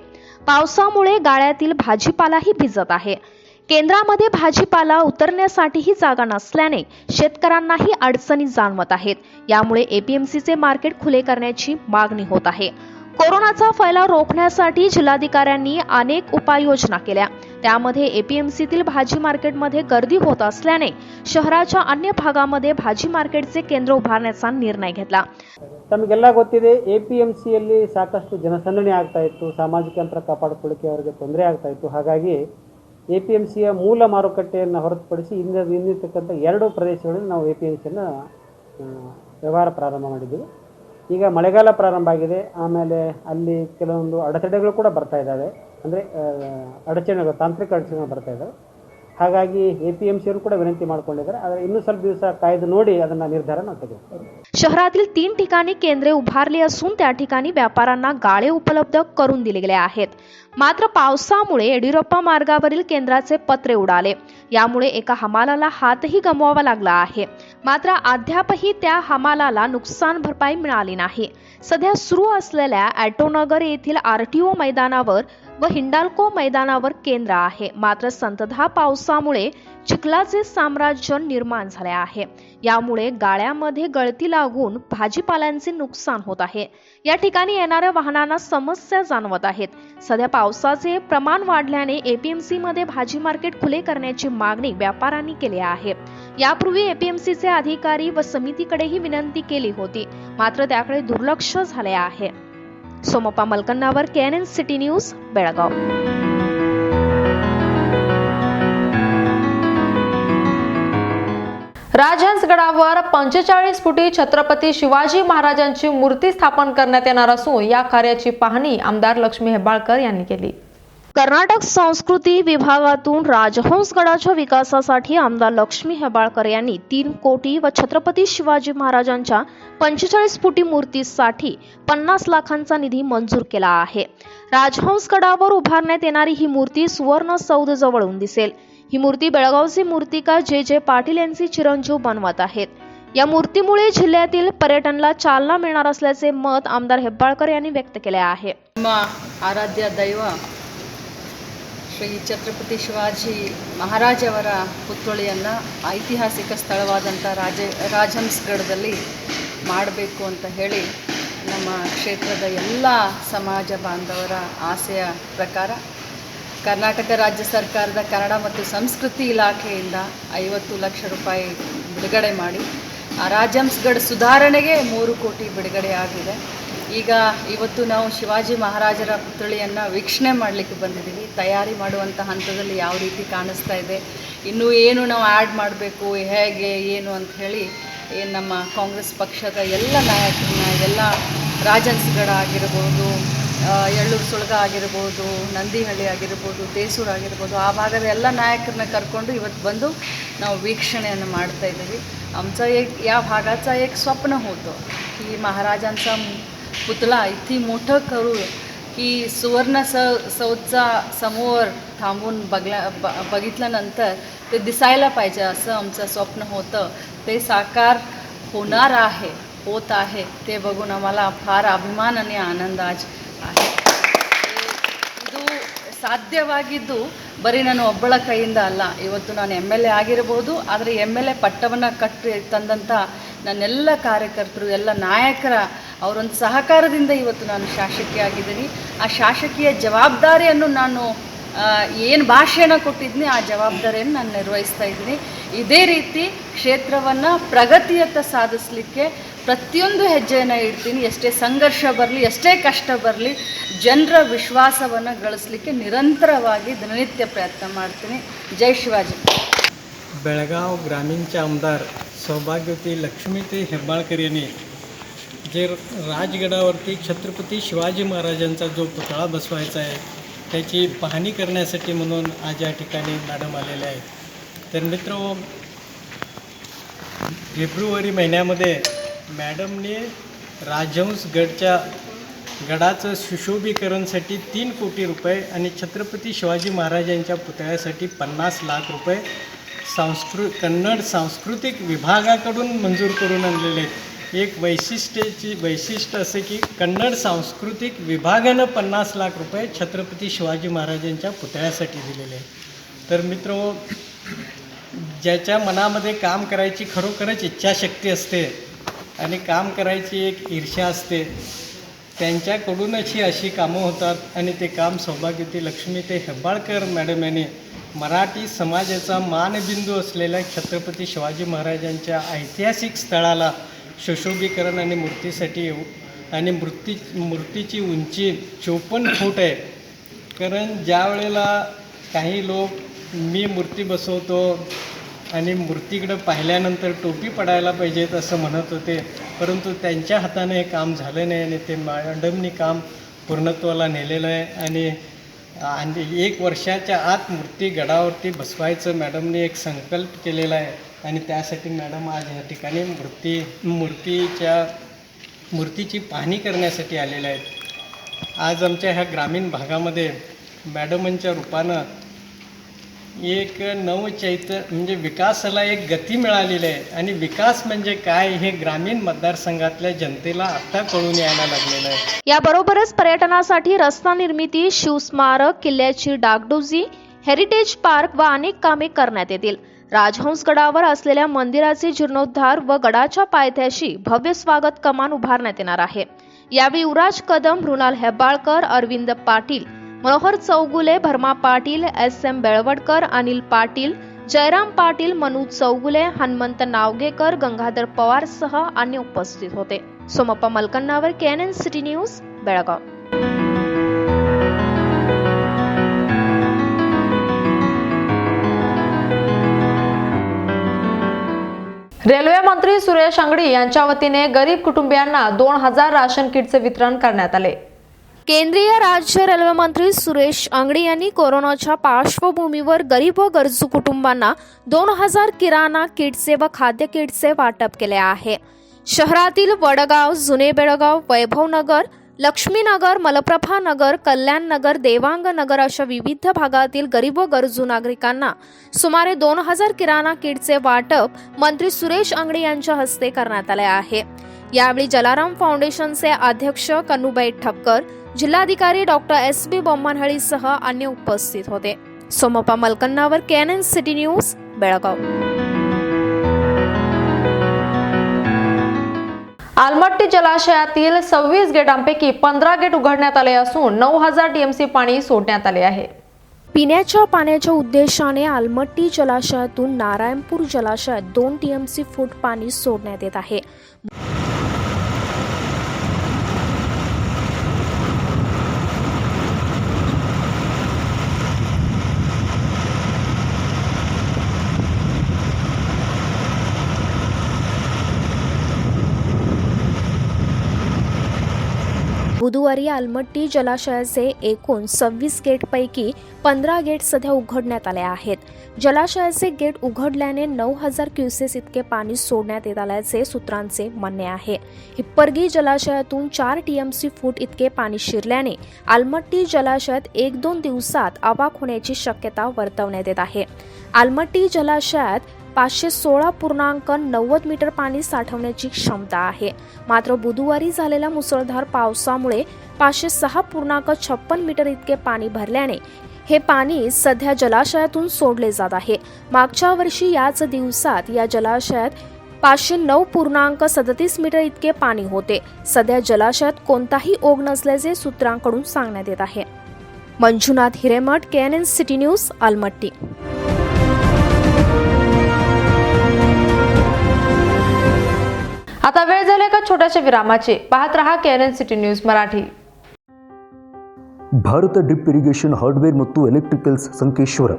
पावसामुळे गाळ्यातील भाजीपालाही भिजत आहे. केंद्रामध्ये भाजीपाला उतरण्यासाठीही जागा नसल्याने शेतकऱ्यांनाही अडचणी जाणवत आहेत. यामुळे एपीएमसीचे मार्केट खुले करण्याची मागणी होत आहे. कोरोनाचा फैलाव रोखण्यासाठी जिल्हाधिकाऱ्यांनी अनेक उपाययोजना केल्या. त्यामध्ये एपीएमसीतील भाजी मार्केटमध्ये गर्दी होत असल्याने शहराच्या अन्य भागामध्ये भाजी ಮಾರ್ಕೆಟ್ಗೆ ಕೇಂದ್ರ ಉಭಾರನೆचा ನಿರ್ಣಯ घेतला. ತಮಗೆಲ್ಲ ಗೊತ್ತಿದೆ ಎಪಿಎಂಸಿಯಲ್ಲಿ ಸಾಕಷ್ಟು ಜನಸಂದಣಿ ಆಗ್ತಾ ಇತ್ತು, ಸಾಮಾಜಿಕ ಅಂತರ ಕಾಪಾಡಿಕೊಳ್ಳಕ್ಕೆ ಅವರಿಗೆ ತೊಂದರೆ ಆಗ್ತಾ ಇತ್ತು. ಹಾಗಾಗಿ ಎಪಿಎಂಸಿಯ ಮೂಲ ಮಾರುಕಟ್ಟೆಯನ್ನು ಹೊರತುಪಡಿಸಿ ಇನ್ನಿರ್ತಕ್ಕಂಥ 2 ಪ್ರದೇಶಗಳಲ್ಲಿ ನಾವು ಎಪಿಎಂಸಿಯನ್ನು ವ್ಯವಹಾರ ಪ್ರಾರಂಭ ಮಾಡಿದ್ದೀವಿ. ಈಗ ಮಳೆಗಾಲ ಪ್ರಾರಂಭ ಆಗಿದೆ. ಆಮೇಲೆ ಅಲ್ಲಿ ಕೆಲವೊಂದು ಅಡೆತಡೆಗಳು ಕೂಡ ಬರ್ತಾ ಇದ್ದಾವೆ, ಅಂದರೆ ಅಡಚಣೆಗಳು, ತಾಂತ್ರಿಕ ಅಡಚಣೆಗಳು ಬರ್ತಾ ಇದ್ದಾವೆ. ಹಾಗಾಗಿ ಎಪಿಎಂಸಿಯವರು ಕೂಡ ವಿನಂತಿ ಮಾಡಿಕೊಂಡಿದ್ದಾರೆ. ಆದರೆ ಇನ್ನೂ ಸ್ವಲ್ಪ ದಿವಸ ಕಾಯ್ದು ನೋಡಿ ಅದನ್ನು ನಿರ್ಧಾರ ನಾವು ತೆಗೆದುಕೊಳ್ಳೋಣ. शहरातील 3 ठिकाणी केंद्रे उभारली असून त्या ठिकाणी व्यापाऱ्यांना गाळे उपलब्ध करून दिले गेले आहेत. मात्र पावसामुळे येडियुरप्पा मार्गावरील केंद्राचे पत्रे उडाले. यामुळे एका हमालाला हातही गमवावा लागला आहे. मात्र अद्यापही त्या हमालाला नुकसान भरपाई मिळाली नाही. सध्या सुरू असलेल्या ॲटोनगर येथील आरटीओ मैदानावर व हिंडाल्को मैदानावर केंद्र आहे. मात्र संततधार पावसामुळे चिखलाचे साम्राज्य निर्माण झाले आहे. यामुळे गाळ्यामध्ये गळती लागून भाजीपाल्यांचे नुकसान होत आहे. या ठिकाणी येणाऱ्या वाहनांना समस्या जाणवत आहेत. सध्या पावसाचे प्रमाण वाढल्याने एपीएमसी मध्ये भाजी मार्केट खुले करण्याची मागणी व्यापाऱ्यांनी केली आहे. यापूर्वी एपीएमसीचे अधिकारी व समितीकडेही विनंती केली होती, मात्र त्याकडे दुर्लक्ष झाले आहे. Somappa Malakannavar KNN city news, Belgaum. राजहंसगडावर 45 फुटी छत्रपती शिवाजी महाराजांची मूर्ती स्थापन करण्यात येणार असून या कार्याची पाहणी आमदार लक्ष्मी हेब्बाळकर यांनी केली. कर्नाटक संस्कृती विभागातून राजहंसगडाच्या विकासासाठी आमदार लक्ष्मी हेब्बाळकर यांनी 3 कोटी व छत्रपती शिवाजी महाराजांच्या 45 फुटी मूर्तीसाठी 50 लाखांचा निधी मंजूर केला आहे. राजहंसगडावर उभारण्यात येणारी ही मूर्ती सुवर्ण सौध जवळून दिसेल. ही मूर्ती बेळगावचे मूर्तिकार जे पाटील यांचे चिरंजीव बनवत आहेत. या मूर्तीमुळे जिल्ह्यातील पर्यटनाला चालना मिळणार असल्याचे मत आमदार हेब्बाळकर यांनी व्यक्त केले आहे. आराध्य दैव ಶ್ರೀ ಛತ್ರಪತಿ ಶಿವಾಜಿ ಮಹಾರಾಜವರ ಪುತ್ಥಳಿಯನ್ನು ಐತಿಹಾಸಿಕ ಸ್ಥಳವಾದಂಥ ರಾಜಹಂಸಗಡದಲ್ಲಿ ಮಾಡಬೇಕು ಅಂತ ಹೇಳಿ ನಮ್ಮ ಕ್ಷೇತ್ರದ ಎಲ್ಲ ಸಮಾಜ ಬಾಂಧವರ ಆಸೆಯ ಪ್ರಕಾರ ಕರ್ನಾಟಕ ರಾಜ್ಯ ಸರ್ಕಾರದ ಕನ್ನಡ ಮತ್ತು ಸಂಸ್ಕೃತಿ ಇಲಾಖೆಯಿಂದ 50 ಲಕ್ಷ ರೂಪಾಯಿ ಬಿಡುಗಡೆ ಮಾಡಿ ಆ ರಾಜಹಂಸಗಡ ಸುಧಾರಣೆಗೆ 3 ಕೋಟಿ ಬಿಡುಗಡೆ ಆಗಿದೆ. ಈಗ ಇವತ್ತು ನಾವು ಶಿವಾಜಿ ಮಹಾರಾಜರ ಪುತ್ಥಳಿಯನ್ನು ವೀಕ್ಷಣೆ ಮಾಡಲಿಕ್ಕೆ ಬಂದಿದ್ದೀವಿ. ತಯಾರಿ ಮಾಡುವಂಥ ಹಂತದಲ್ಲಿ ಯಾವ ರೀತಿ ಕಾಣಿಸ್ತಾ ಇದೆ, ಇನ್ನೂ ಏನು ನಾವು ಆ್ಯಡ್ ಮಾಡಬೇಕು, ಹೇಗೆ ಏನು ಅಂತ ಹೇಳಿ ನಮ್ಮ ಕಾಂಗ್ರೆಸ್ ಪಕ್ಷದ ಎಲ್ಲ ನಾಯಕರನ್ನ, ಎಲ್ಲ ರಾಜಹಂಸಗಡ ಆಗಿರ್ಬೋದು, ಎಳ್ಳೂರು ಸುಳ್ಗ ಆಗಿರ್ಬೋದು, ನಂದಿಹಳ್ಳಿ ಆಗಿರ್ಬೋದು, ದೇಸೂರು ಆಗಿರ್ಬೋದು, ಆ ಭಾಗದ ಎಲ್ಲ ನಾಯಕರನ್ನ ಕರ್ಕೊಂಡು ಇವತ್ತು ಬಂದು ನಾವು वೀक्षಣೆಯನ್ನು ಮಾಡ್ತಾ इದ್ದೀವಿ. आमचा या भागाचा एक स्वप्न होतं की महाराजांचा पुतळा इथे मोठं करू, की सुवर्ण सौधचा समोर थांबून बघितल्यानंतर ते दिसायला पाहिजे असं आमचं स्वप्न होतं. ते साकार होणार आहे, होत आहे. ते बघून आम्हाला फार अभिमान आणि आनंद आज आहे. ಇದು ಸಾಧ್ಯವಾಗಿದ್ದು ಬರೀ ನಾನು ಒಬ್ಬಳ ಕೈಯಿಂದ ಅಲ್ಲ. ಇವತ್ತು ನಾನು MLA ಆಗಿರಬಹುದು, ಆದರೆ MLA ಪಟ್ಟವನ್ನು ಕಟ್ಟಿ ತಂದಂಥ ನನ್ನೆಲ್ಲ ಕಾರ್ಯಕರ್ತರು ಎಲ್ಲ ನಾಯಕರ ಅವರೊಂದು ಸಹಕಾರದಿಂದ ಇವತ್ತು ನಾನು ಶಾಸಕಿಯಾಗಿದ್ದೀನಿ. ಆ ಶಾಸಕಿಯ ಜವಾಬ್ದಾರಿಯನ್ನು ನಾನು ಏನು ಭಾಷಣ ಕೊಟ್ಟಿದ್ದೀನಿ ಆ ಜವಾಬ್ದಾರಿಯನ್ನು ನಾನು ನಿರ್ವಹಿಸ್ತಾ ಇದ್ದೀನಿ. ಇದೇ ರೀತಿ ಕ್ಷೇತ್ರವನ್ನು ಪ್ರಗತಿಯತ್ತ ಸಾಧಿಸಲಿಕ್ಕೆ ಪ್ರತಿಯೊಂದು ಹೆಜ್ಜೆಯನ್ನು ಇಡ್ತೀನಿ. ಎಷ್ಟೇ ಸಂಘರ್ಷ ಬರಲಿ, ಎಷ್ಟೇ ಕಷ್ಟ ಬರಲಿ, ಜನರ ವಿಶ್ವಾಸವನ್ನು ಗಳಿಸಲಿಕ್ಕೆ निरंतरವಾಗಿ ದಿನನಿತ್ಯ ಪ್ರಯತ್ನ ಮಾಡ್ತೀನಿ. जय शिवाजी. बेळगाव ग्रामीणचे आमदार सौभाग्यवती लक्ष्मीताई हेब्बाळकर यांनी जे राजगडावरती छत्रपती शिवाजी महाराजांचा जो पुतळा बसवायचा आहे त्याची पाहणी करण्यासाठी म्हणून आज या ठिकाणी मॅडम आलेले आहेत. तर मित्रहो, फेब्रुवारी महिन्यामध्ये मॅडमने राजहंसगडच्या गडाचं सुशोभीकरणसाठी 3 कोटी रुपये आणि छत्रपती शिवाजी महाराजांच्या पुतळ्यासाठी 50 लाख रुपये कन्नड सांस्कृतिक विभागाकडून मंजूर करून आणलेले आहेत. एक वैशिष्ट्य असं की कन्नड सांस्कृतिक विभागानं 50 लाख रुपये छत्रपती शिवाजी महाराजांच्या पुतळ्यासाठी दिलेले आहेत. तर मित्रहो, ज्याच्या मनामध्ये काम करायची खरोखरच इच्छाशक्ती असते आणि काम करायची एक ईर्ष्या असते, त्यांच्याकडूनच ही अशी कामं होतात. आणि ते काम सौभाग्यवती लक्ष्मीताई हेब्बाळकर मॅडम यांनी मराठी समाजाचा मानबिंदू असलेल्या छत्रपती शिवाजी महाराजांच्या ऐतिहासिक स्थळाला सुशोभीकरण आणि मूर्तीसाठी येऊ. आणि मूर्तीची उंची 54 फूट आहे. कारण ज्या वेळेला काही लोक मी मूर्ती बसवतो आणि मूर्तीकडे पाहिल्यानंतर टोपी पडायला पाहिजेत असं म्हणत होते, परंतु त्यांच्या हाताने हे काम झालं नाही आणि ते मॅडमनी काम पूर्णत्वाला नेलेलं आहे. आणि 1 वर्षाच्या आत मूर्ती गडावरती बसवायचं मॅडमने एक संकल्प केलेला आहे. आणि त्यासाठी मॅडम आज या ठिकाणी मूर्तीची पाहणी करण्यासाठी आलेल्या आहेत. आज आमच्या ह्या ग्रामीण भागामध्ये मॅडमांच्या रूपानं एक म्हणजे विकासाला एक गती मिळालेली आहे. आणि विकास म्हणजे काय हे ग्रामीण मतदारसंघातल्या जनतेला आता कळून यायला लागलेलं आहे. याबरोबरच पर्यटनासाठी रस्ता निर्मिती, शिवस्मारक, किल्ल्याची डागडुजी, हेरिटेज पार्क व अनेक कामे करण्यात येतील. राजहंसगडावर असलेल्या मंदिराचे जीर्णोद्धार व गडाच्या पायथ्याशी भव्य स्वागत कमान उभारण्यात येणार आहे. यावेळी युवराज कदम, मृणाल हेब्बाळकर, अरविंद पाटील, मनोहर चौगुले, भरमा पाटील, SM बेळवडकर, अनिल पाटील, जयराम पाटील, मनोज चौगुले, हनुमंत नावगेकर, गंगाधर पवार सह अन्य उपस्थित होते. Somappa Malkannavar, KNN city news, Belgaum. Railway मंत्री सुरेश अंगडी यांच्या वतीने गरीब कुटुंबियांना 2000 राशन किटचे वितरण करण्यात आले. केंद्रीय राज्य रेल्वे मंत्री सुरेश अंगडी यांनी कोरोनाच्या पार्श्वभूमीवर गरीब व गरजू कुटुंबांना 2000 किराणा किटचे व खाद्य किटचे वाटप केले आहे. शहरातील वडगाव, जुने बेळगाव, वैभवनगर, लक्ष्मीनगर, मलप्रभा नगर, कल्याण नगर, देवांग नगर अशा विविध भागातील गरीब व गरजू नागरिकांना सुमारे 2000 किराणा किटचे वाटप मंत्री सुरेश अंगडी यांच्या हस्ते करण्यात आले आहे. यावेळी जलाराम फाउंडेशनचे अध्यक्ष कन्नूबाई ठक्कर, जिल्हाधिकारी डॉक्टर SB बोम्मनहळ्ळी सह अन्य उपस्थित होते. Somappa Malkannavar, KNN city news, Belgaum. Almatti जलाशयातील 26 गेटांपैकी 15 गेट उघडण्यात आले असून 9000 TMC पाणी सोडण्यात आले आहे. पिण्याच्या पाण्याच्या उद्देशाने आलमट्टी जलाशयातून नारायणपूर जलाशयात 2 TMC फूट पाणी सोडण्यात येत आहे. बुधवारी आलमट्टी जलाशयाचे एकूण 26 गेटपैकी 15 गेट सध्या उघडण्यात आले आहेत. जलाशयाचे गेट उघडल्याने 9000 क्युसेस इतके पाणी सोडण्यात येत आल्याचे सूत्रांचे म्हणणे आहे. हिप्परगी जलाशयातून 4 TMC फूट इतके पाणी शिरल्याने आलमट्टी जलाशयात 1-2 दिवसात अवाक होण्याची शक्यता वर्तवण्यात येत आहे. आलमट्टी जलाशयात 516.90 मीटर पाणी साठवण्याची क्षमता आहे. मात्र बुधवारी झालेल्या मुसळधार पावसामुळे 506.56 मीटर इतके पाणी भरल्याने हे पाणी सध्या जलाशयातून सोडले जात आहे. मागच्या वर्षी याच दिवसात या जलाशयात 509.37 मीटर इतके पाणी होते. सध्या जलाशयात कोणताही ओघ नसल्याचे सूत्रांकडून सांगण्यात येत आहे. Manjunath Hiremath, KNN city news, Almatti. आता वेळ झाली का छोट्याशा विरामाची. पाहत रहा KNN city news Marathi. Bharat drip irrigation hardware ಮತ್ತು ಎಲೆಕ್ಟ್ರಿಕಲ್ಸ್ ಸಂಕೇಶ್ವರ.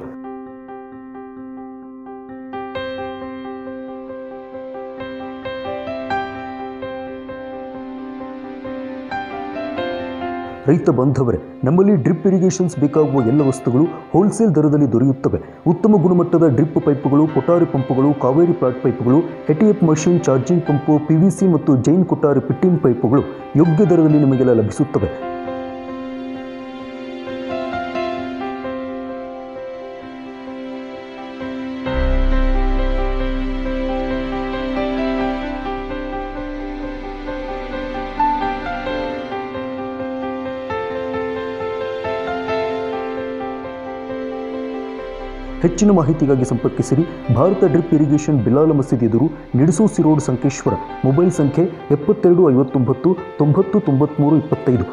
ರೈತ ಬಾಂಧವರೇ, ನಮ್ಮಲ್ಲಿ ಡ್ರಿಪ್ ಇರಿಗೇಷನ್ಸ್ ಬೇಕಾಗುವ ಎಲ್ಲ ವಸ್ತುಗಳು ಹೋಲ್ಸೇಲ್ ದರದಲ್ಲಿ ದೊರೆಯುತ್ತವೆ. ಉತ್ತಮ ಗುಣಮಟ್ಟದ ಡ್ರಿಪ್ ಪೈಪುಗಳು, ಕೊಠಾರಿ ಪಂಪುಗಳು, ಕಾವೇರಿ ಪ್ಲಾಟ್ ಪೈಪುಗಳು, HTF machine, charging pump, PVC ಮತ್ತು ಜೈನ್ ಕೊಠಾರಿ ಫಿಟ್ಟಿಂಗ್ ಪೈಪುಗಳು ಯೋಗ್ಯ ದರದಲ್ಲಿ ನಿಮಗೆಲ್ಲ ಲಭಿಸುತ್ತವೆ. ಹೆಚ್ಚಿನ ಮಾಹಿತಿಗಾಗಿ ಸಂಪರ್ಕಿಸಿರಿ. ಭಾರತ ಡ್ರಿಪ್ ಇರಿಗೇಷನ್, ಬಿಲಾಲ ಮಸೀದಿ ಎದುರು, ನಿಡಸೋಸಿ ರೋಡ್, ಸಂಕೇಶ್ವರ. ಮೊಬೈಲ್ ಸಂಖ್ಯೆ 7259 90 93 25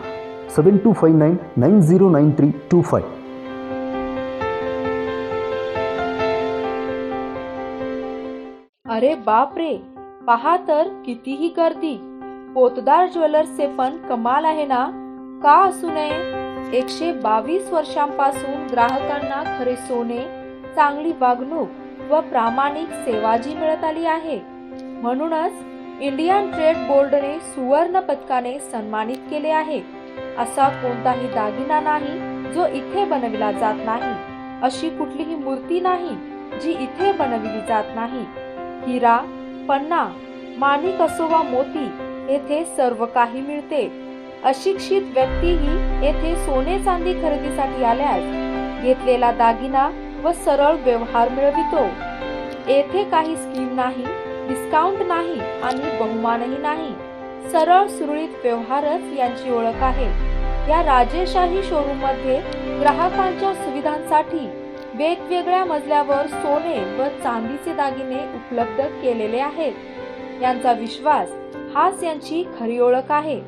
7259 909325. अरे बाप रे, पहा तर कितीही गर्दी. पोतदार ज्वेलर्सचे पण कमाल आहे ना. का असू नये. 122 वर्षांपासून ग्राहकांना खरे सोने, चांगली वागणूक व प्रामाणिक सेवा जी मिळत आली आहे. म्हणूनच इंडियन ट्रेड बोर्डने सुवर्ण पदकाने सन्मानित केले आहे. असा कोणताही दागिना नाही जो इथे बनविला जात नाही. अशी कुठलीही मूर्ती नाही जी इथे बनविली जात नाही. हिरा, पन्ना, माणिक असो वा मोती, येथे सर्व काही मिळते. अशिक्षित व्यक्तीही येथे सोने चांदी खरेदीसाठी आल्यास घेतलेला दागिना व सरळ व्यवहार मिळवितो. येथे काही स्कीम नाही, डिस्काउंट नाही आणि बहुमानही नाही. सरळ सुरळीत व्यवहारच यांची ओळख आहे. या राजेशाही शोरूम मध्ये ग्राहकांच्या सुविधांसाठी वेगवेगळ्या मजल्यावर सोने व चांदीचे दागिने उपलब्ध केलेले आहेत. यांचा विश्वास हाच यांची खरी ओळख आहे.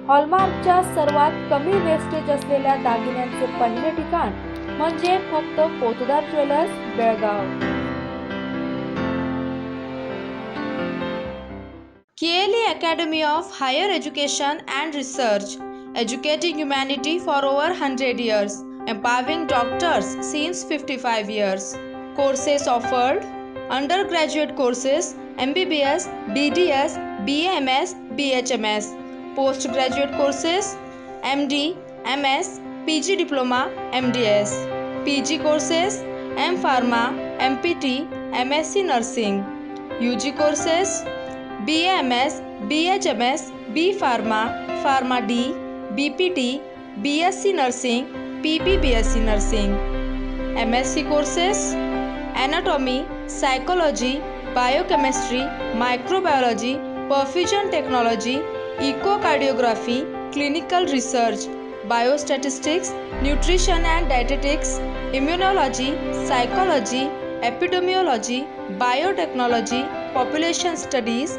हॉलमार्कच्या सर्वात कमी वेस्टेज असलेल्या दागिन्यांचे पहिले ठिकाण म्हणजे फक्त Potdar jewellers, Belgaum. KLE Academy of Higher Education and Research, educating humanity for over 100 years, empowering doctors since 55 years. Courses offered: undergraduate courses MBBS, BDS, BAMS, BHMS. Postgraduate courses MD, MS, PG Diploma, MDS. PG courses M Pharma, MPT, MSc Nursing. UG courses BAMS, BHMS, B Pharma, Pharma D, BPT, BSc Nursing, PPBSc Nursing. MSc courses Anatomy, Psychology, Biochemistry, Microbiology, Perfusion Technology, Echocardiography, Clinical Research, Biostatistics, Nutrition and Dietetics, Immunology, Psychology, Epidemiology, Biotechnology, Population Studies,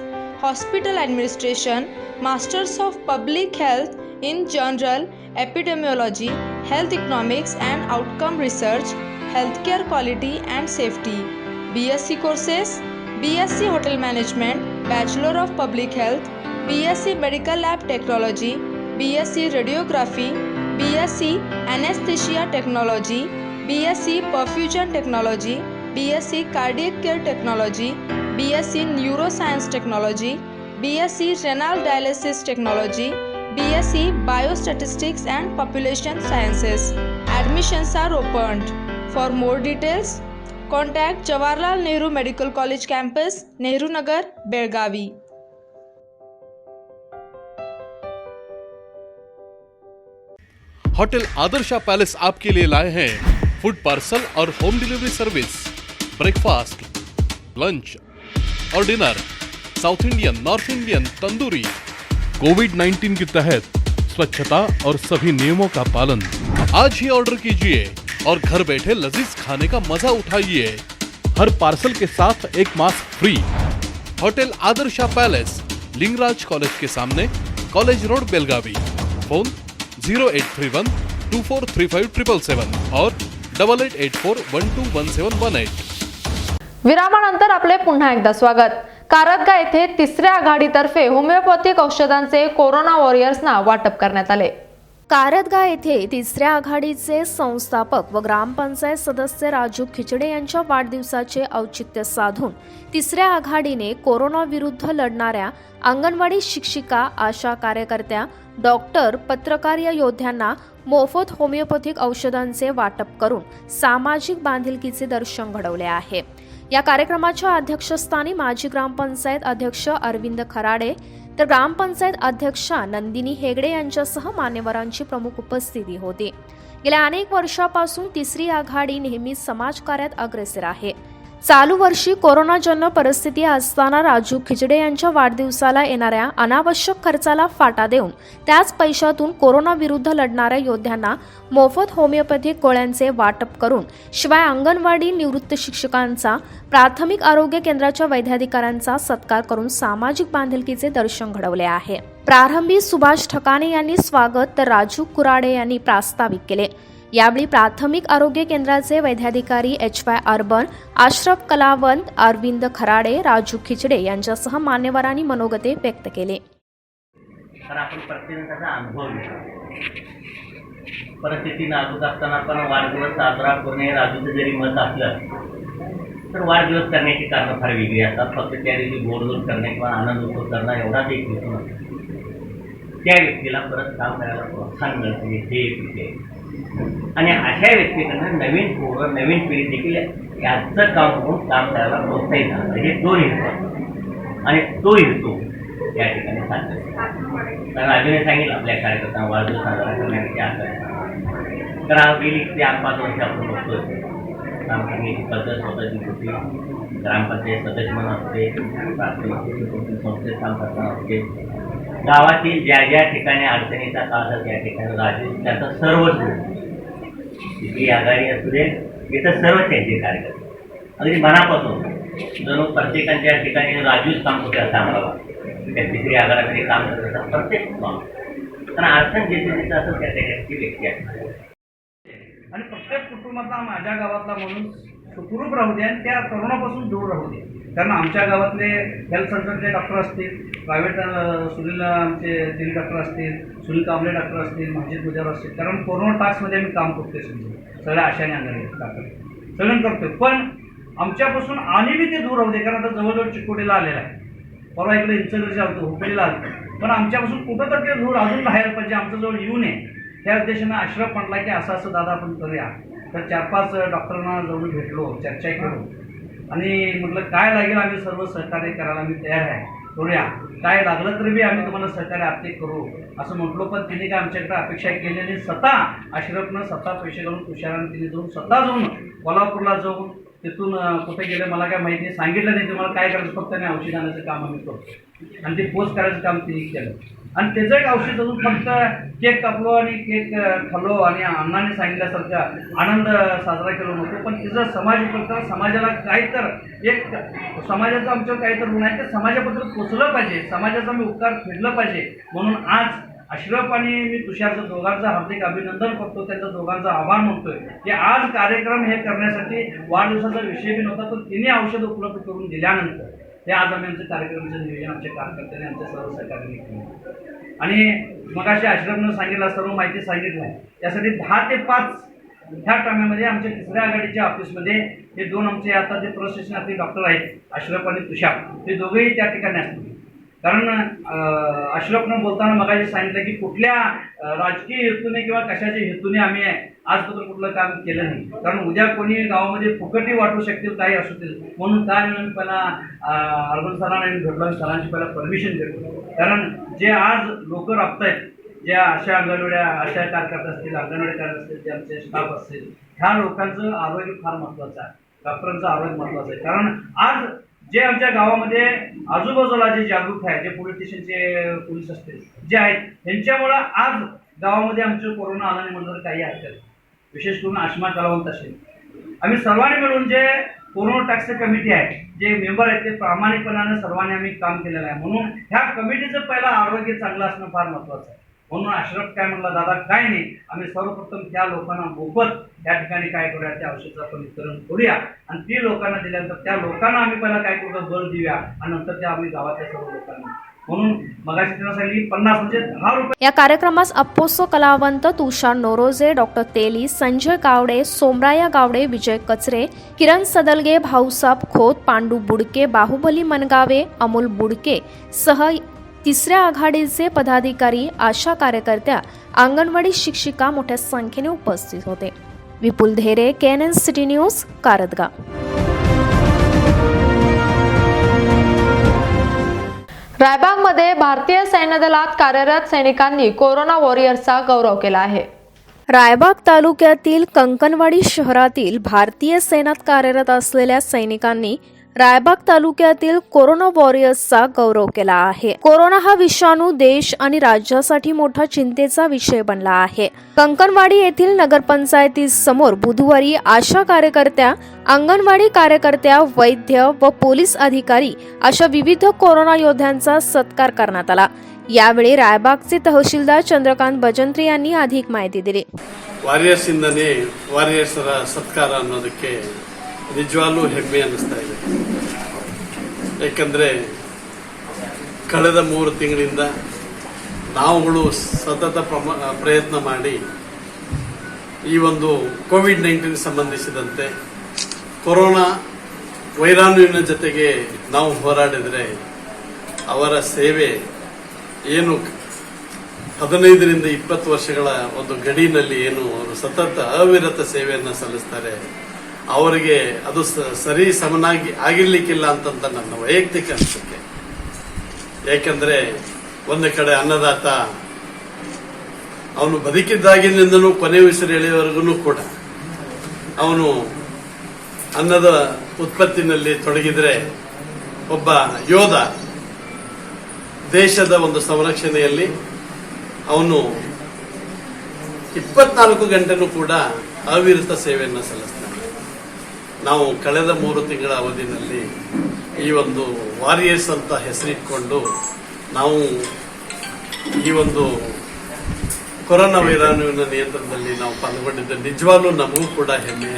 Hospital Administration, Masters of Public Health in General Epidemiology, Health Economics and Outcome Research, Healthcare Quality and Safety. BSc courses BSc Hotel Management, Bachelor of Public Health, BSc Medical Lab Technology, BSc Radiography, BSc Anesthesia Technology, BSc Perfusion Technology, BSc Cardiac Care Technology, BSc Neuroscience Technology, BSc Renal Dialysis Technology, BSc Biostatistics and Population Sciences. Admissions are opened. For more details, contact Jawaharlal Nehru Medical College Campus, Nehru Nagar, Belgavi. Hotel Adarsha palace आपके लिए लाए हैं food parcel और home delivery service, breakfast, lunch और dinner, south Indian, north Indian, tandoori. कोविड-19 के तहत स्वच्छता और सभी नियमों का पालन। आज ही ऑर्डर कीजिए और घर बैठे लजीज खाने का मजा उठाइए। हर पार्सल के साथ एक mask free. Hotel Adarsha palace, Lingaraj college के सामने, कॉलेज रोड, बेलगावी। फोन 0831 243577 और 8884121718। विरामानंतर आपले पुन्हा एकदा स्वागत। कारदगा येथे तिसऱ्या आघाडीतर्फे होमिओपॅथिक औषधांचे कोरोना वॉरियर्सना वाटप करण्यात आले। कारदगा येथे तिसऱ्या आघाडीचे संस्थापक व ग्रामपंचायत सदस्य राजू खिचडे यांच्या वाढदिवसाचे औचित्य साधून तिसऱ्या आघाडीने कोरोना विरुद्ध लढणाऱ्या अंगणवाडी शिक्षिका, आशा कार्यकर्त्या, डॉक्टर, पत्रकार या योद्ध्यांना मोफत होमिओपॅथिक औषधांचे वाटप करून सामाजिक बांधिलकीचे दर्शन घडवले आहे। या कार्यक्रमाच्या अध्यक्षस्थानी माजी ग्रामपंचायत अध्यक्ष अरविंद खराडे तर ग्रामपंचायत अध्यक्षा नंदिनी हेगडे यांच्यासह मान्यवरांची प्रमुख उपस्थिती होती। गेल्या अनेक वर्षापासून तिसरी आघाडी नेहमी समाजकार्यात अग्रेसर आहे। चालू वर्षी कोरोनाजन्य परिस्थिती असताना राजू खिचडे यांच्या वाढदिवसाला येणाऱ्या अनावश्यक खर्चाला फाटा देऊन त्याच पैशातून कोरोना विरुद्ध लढणाऱ्या योद्ध्यांना मोफत होमिओपॅथिक गोळ्यांचे वाटप करून शिवाय अंगणवाडी निवृत्त शिक्षकांचा, प्राथमिक आरोग्य केंद्राच्या वैद्याधिकाऱ्यांचा सत्कार करून सामाजिक बांधिलकीचे दर्शन घडवले आहे। प्रारंभी सुभाष ठकाणे यांनी स्वागत तर राजू कुराडे यांनी प्रास्ताविक केले। यावेळी प्राथमिक आरोग्य केंद्राचे वैद्याधिकारी HY अर्बन, अशरफ कलावंत, अरविंद खराडे, राजू खिचडे यांच्यासह मान्यवरांनी मनोगते व्यक्त केले। तर आपण प्रत्येकाचा अनुभव घेतो। परिस्थिती नाजूक असताना पण वाढदिवस साजरा करणे राजूचं जरी मत असलं तर वाढदिवस करण्याची कारणं फार वेगळी असतात। फक्त त्या दिवशी गोडधोड करणे किंवा आनंद उत्सव करणं एवढाच एक हेतू नसतो। त्या व्यक्तीला परत काम करायला प्रोत्साहन मिळते हे एक आणि अशा व्यक्तीकडनं नवीन पोरं, नवीन पिढी देखील याचं काम करून काम करायला प्रोत्साहित झालं। हे दोन हेतू आणि तो हेतू या ठिकाणी साध्य कारण अजूनही सांगितलं आपल्या कार्यकर्त्यांना वाढदिवस साजरा करण्याची आशा तर आज गेली 4-5 वर्ष आपण बघतोय काम करण्याची पद्धत स्वतःची होती। ग्रामपंचायत सदस्य म्हणून असते, प्राथमिक संस्थेत काम करताना असते, गावातील ज्या ज्या ठिकाणी अडचणीचा काळ त्या ठिकाणी राजू त्याचं सर्वच तिथे आघाडी असू दे इथं सर्व त्यांचे कार्यकर्ते अगदी मनापासून जणू प्रत्येकाच्या ठिकाणी राजूच काम होते असं आम्हाला वाटतं। त्या तिसरी आघाडीमध्ये काम करत असतात प्रत्येक काम कारण अडचण जिथे तिथं असं त्या ठिकाणी व्यक्ती आहे आणि प्रत्येक कुटुंबातला माझ्या गावातला म्हणून सुखरूप राहू दे आणि त्या करोनापासून दूर राहू दे। कारण आमच्या गावातले हेल्थ सेंटरचे डॉक्टर असतील, प्रायव्हेट सुनील आमचे दिली डॉक्टर असतील, सुनील कांबळे डॉक्टर असतील, माजीद गुजर असतील, कारण कोरोना टास्कमध्ये आम्ही काम करतोय सगळ्या आशाने अंगाने सगळं करतोय। पण आमच्यापासून आणि बी ते दूर राहू दे कारण आता जवळजवळ चिकोडीला आलेला आहे, परवा इकडे इंचगडच्या आलतो, हुबळीला आलतो, पण आमच्यापासून कुठं तर ते दूर अजून राहायला पाहिजे, आमच्याजवळ येऊ नये त्या उद्देशानं अशरफ म्हटला की असं असं दादा आपण करूया। तर 4-5 डॉक्टरांना जाऊन भेटलो, चर्चा केलो आणि म्हटलं काय लागेल आम्ही सर्व सहकार्य करायला आम्ही तयार आहे, करूया, काय लागलं तरी बी आम्ही तुम्हाला सहकार्य आर्थिक करू असं म्हटलो। पण तिने काय आमच्याकडे अपेक्षा केली नाही। स्वतः अशरफनं स्वतः पैसे घालून तुषारानं तिने जाऊन स्वतः जाऊन कोल्हापूरला जाऊन तिथून कुठे गेले मला काय माहिती नाही, सांगितलं नाही तुम्हाला काय करायचं, फक्त मी औषध आणायचं काम आम्ही करतो आणि ते पोस्ट करायचं काम तिने केलं आणि त्याचं एक औषध अजून फक्त केक कापलो आणि केक खाल्लो आणि अण्णाने सांगितल्यासारखा आनंद साजरा केलो नव्हतो। पण तिचं समाज उपक्रम समाजाला काही तर एक समाजाचं आमच्यावर काही तर ऋण आहे ते समाजाबद्दल पोचलं पाहिजे, समाजाचा मी उपकार फेडलं पाहिजे म्हणून आज अशरफ आणि मी तुषारचं दोघांचं हार्दिक अभिनंदन करतो, त्यांचं दोघांचा आभार मानतोय की आज कार्यक्रम हे करण्यासाठी वाढदिवसाचा विषय बी नव्हता तर तिने औषध उपलब्ध करून दिल्यानंतर हे आज आम्ही आमच्या कार्यक्रमाचं नियोजन आमच्या कार्यकर्त्यांनी आमच्या सर्व सहकार्याने केलं आणि मगाशी अशरफनं सांगितलं सर्व माहिती सांगितलं आहे त्यासाठी 10 ते 5 ह्या टायमामध्ये आमच्या तिसऱ्या आघाडीच्या ऑफिसमध्ये हे दोन आमचे आता जे प्रशासनातील डॉक्टर आहेत अशरफ आणि तुषार ते दोघेही त्या ठिकाणी असतील। कारण अशरफनं बोलताना मगाशी सांगितलं की कुठल्या राजकीय हेतूने किंवा कशाच्या हेतूने आम्ही आजपर्यंत कुठलं काम केलं नाही, कारण उद्या कोणी गावामध्ये फुकटी वाटू शकतील काही असतील म्हणून काय आम्ही पहिला अर्बन सरांना भेटलो आणि सरांची पहिला परमिशन घेतलो। कारण जे आज लोक राबतायत ज्या अशा अंगणवाड्या आशा कार्यकर्ते असतील, अंगणवाडी कार्यकर्ते असतील, जे आमचे स्टाफ असतील, ह्या लोकांचं आरोग्य फार महत्त्वाचं आहे, डॉक्टरांचं आरोग्य महत्त्वाचं आहे। कारण आज जे आमच्या गावामध्ये आजूबाजूला जे जागरूक आहे, जे पोलीस स्टेशनचे पोलीस असतील जे आहेत त्यांच्यामुळं आज गावामध्ये आमचं कोरोना आला नाही म्हणलं तर काही हरकत, विशेष करून आष्मा कलावंत असेल, आम्ही सर्वांनी मिळून जे कोरोना टॅक्स कमिटी आहे, जे मेंबर आहेत ते प्रामाणिकपणाने सर्वांनी आम्ही काम केलेलं आहे. म्हणून ह्या कमिटीचं पहिलं आरोग्य चांगलं असणं फार महत्त्वाचं आहे. म्हणून अशरफ काय म्हणला, दादा काय नाही, आम्ही सर्वप्रथम त्या लोकांना मोफत त्या ठिकाणी काय करूया, त्या औषधाचं आपण वितरण करूया आणि ती लोकांना दिल्यानंतर त्या लोकांना आम्ही पहिला काय करू, बळ देऊया आणि नंतर त्या आम्ही गावातल्या सर्व लोकांना. म्हणून मगाशी त्यांना सांगितली 50 म्हणजे 10 रुपये. या कार्यक्रमास अप्पोसो कलावंत तुषार नोरोजे, डॉक्टर तेली, संजय गावडे, सोमराया गावडे, विजय कचरे, किरण सदलगे, भाऊसाब खोत, पांडू बुडके, बाहुबली मनगावे, अमोल बुडके सह तिसऱ्या आघाडीचे पदाधिकारी, आशा कार्यकर्त्या, अंगणवाडी शिक्षिका मोठ्या संख्येने उपस्थित होते. विपुल धेरे, केएनएन सिटी न्यूज, कारदगाव. रायबागमध्ये भारतीय सैन्य दलात कार्यरत सैनिकांनी कोरोना वॉरियर्सचा गौरव केला आहे. रायबाग तालुक्यातील कंकणवाडी शहरातील भारतीय सेनेत कार्यरत असलेल्या सैनिकांनी रायबाग तालुक्यातील कोरोना वॉरियर्सचा गौरव केला आहे. कोरोना हा विषाणू देश आणि राज्यासाठी मोठा चिंतेचा विषय बनला आहे. कंकणवाडी येथील नगरपंचायतीसमोर बुधवारी आशा कार्यकर्त्या, अंगणवाडी कार्यकर्त्या, वैद्य व पोलीस अधिकारी अशा विविध कोरोना योद्ध्यांचा सत्कार करण्यात आला. यावेळी रायबागचे तहसीलदार चंद्रकांत भजंत्री यांनी अधिक माहिती दिली. ವಾರಿಯರ್ಸ್ ಇಂದನೇ ವಾರಿಯರ್ಸರ ಸತ್ಕಾರ ಅನ್ನೋದಕ್ಕೆ ನಿಜವಾಗ್ಲೂ ಹೆಮ್ಮೆ ಅನ್ನಿಸ್ತಾ ಇದೆ. ಯಾಕಂದ್ರೆ ಕಳೆದ 3 ತಿಂಗಳಿಂದ ನಾವುಗಳು ಸತತ ಪ್ರಯತ್ನ ಮಾಡಿ ಈ ಒಂದು ಕೋವಿಡ್-19 ಸಂಬಂಧಿಸಿದಂತೆ ಕೊರೋನಾ ವೈರಾಣುವಿನ ಜೊತೆಗೆ ನಾವು ಹೋರಾಡಿದರೆ ಅವರ ಸೇವೆ ಏನು 15ರಿಂದ 20 ವರ್ಷಗಳ ಒಂದು ಗಡಿನಲ್ಲಿ ಏನು ಅವರು ಸತತ ಅವಿರತ ಸೇವೆಯನ್ನು ಸಲ್ಲಿಸ್ತಾರೆ, ಅವರಿಗೆ ಅದು ಸರಿ ಸಮನಾಗಿ ಆಗಿರ್ಲಿಕ್ಕಿಲ್ಲ ಅಂತ ನನ್ನ ವೈಯಕ್ತಿಕ ಅನಿಸಿಕೆ. ಯಾಕಂದ್ರೆ ಒಂದು ಕಡೆ ಅನ್ನದಾತ ಅವನು ಬದುಕಿದ್ದಾಗಿನಿಂದನೂ ಕೊನೆ ಉಸಿರು ಎಳೆಯವರೆಗೂ ಕೂಡ ಅವನು ಅನ್ನದ ಉತ್ಪತ್ತಿನಲ್ಲಿ ತೊಡಗಿದ್ರೆ ಒಬ್ಬ ಯೋಧ ದೇಶದ ಒಂದು ಸಂರಕ್ಷಣೆಯಲ್ಲಿ ಅವನು 24 ಗಂಟೆನೂ ಕೂಡ ಅವಿರತ ಸೇವೆಯನ್ನು ಸಲ್ಲಿಸ್ತಾನೆ. ನಾವು ಕಳೆದ 3 ತಿಂಗಳ ಅವಧಿನಲ್ಲಿ ಈ ಒಂದು ವಾರಿಯರ್ಸ್ ಅಂತ ಹೆಸರಿಟ್ಕೊಂಡು ನಾವು ಈ ಒಂದು ಕೊರೋನಾ ವೈರಾಣುವಿನ ನಿಯಂತ್ರಣದಲ್ಲಿ ನಾವು ಪಾಲ್ಗೊಂಡಿದ್ದ ನಿಜವಾಗ್ಲೂ ನಮಗೂ ಕೂಡ ಹೆಮ್ಮೆ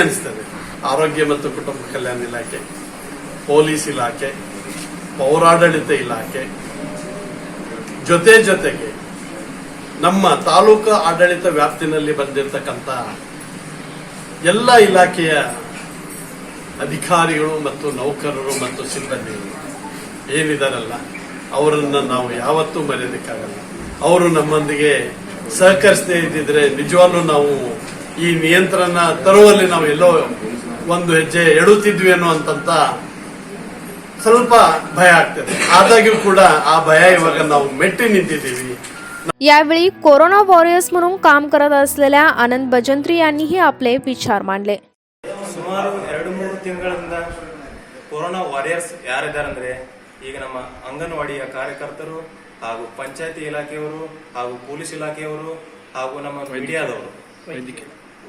ಅನಿಸ್ತದೆ. ಆರೋಗ್ಯ ಮತ್ತು ಕುಟುಂಬ ಕಲ್ಯಾಣ ಇಲಾಖೆ, ಪೊಲೀಸ್ ಇಲಾಖೆ, ಪೌರಾಡಳಿತ ಇಲಾಖೆ ಜೊತೆಗೆ ನಮ್ಮ ತಾಲೂಕು ಆಡಳಿತ ವ್ಯಾಪ್ತಿನಲ್ಲಿ ಬಂದಿರತಕ್ಕಂಥ ಎಲ್ಲ ಇಲಾಖೆಯ ಅಧಿಕಾರಿಗಳು ಮತ್ತು ನೌಕರರು ಮತ್ತು ಸಿಬ್ಬಂದಿಗಳು ಏನಿದಾರಲ್ಲ ಅವರನ್ನ ನಾವು ಯಾವತ್ತೂ ಮರೆಯೋದಕ್ಕಾಗಲ್ಲ. ಅವರು ನಮ್ಮೊಂದಿಗೆ ಸಹಕರಿಸದೇ ಇದ್ದಿದ್ರೆ ನಿಜವಾಗ್ಲೂ ನಾವು ಈ ನಿಯಂತ್ರಣ ತರುವಲ್ಲಿ ನಾವು ಎಲ್ಲೋ ಒಂದು ಹೆಜ್ಜೆ ಎಡುತ್ತಿದ್ವಿ ಅನ್ನುವಂತ ಸ್ವಲ್ಪ ಭಯ ಆಗ್ತದೆ. ಆದಾಗ್ಯೂ ಕೂಡ ಆ ಭಯ ಇವಾಗ ನಾವು ಮೆಟ್ಟಿ ನಿಂತಿದ್ದೀವಿ. यावेळी कोरोना वॉरियर्स म्हणून काम करत असलेल्या आनंद भजंत्री यांनीही आपले विचार मांडले. ಸುಮಾರು 2-3 ತಿಂಗಳಿಂದ ಕೊರೋನಾ ವಾರಿಯರ್ಸ್ ಯಾರಿದ್ದಾರಂದ್ರೆ ಈಗ ನಮ್ಮ ಅಂಗನವಾಡಿಯ ಕಾರ್ಯಕರ್ತರು ಹಾಗೂ ಪಂಚಾಯತಿ ಇಲಾಖೆಯವರು ಹಾಗೂ ಪೊಲೀಸ್ ಇಲಾಖೆಯವರು ಹಾಗೂ ನಮ್ಮ ಮೀಡಿಯಾದವರು,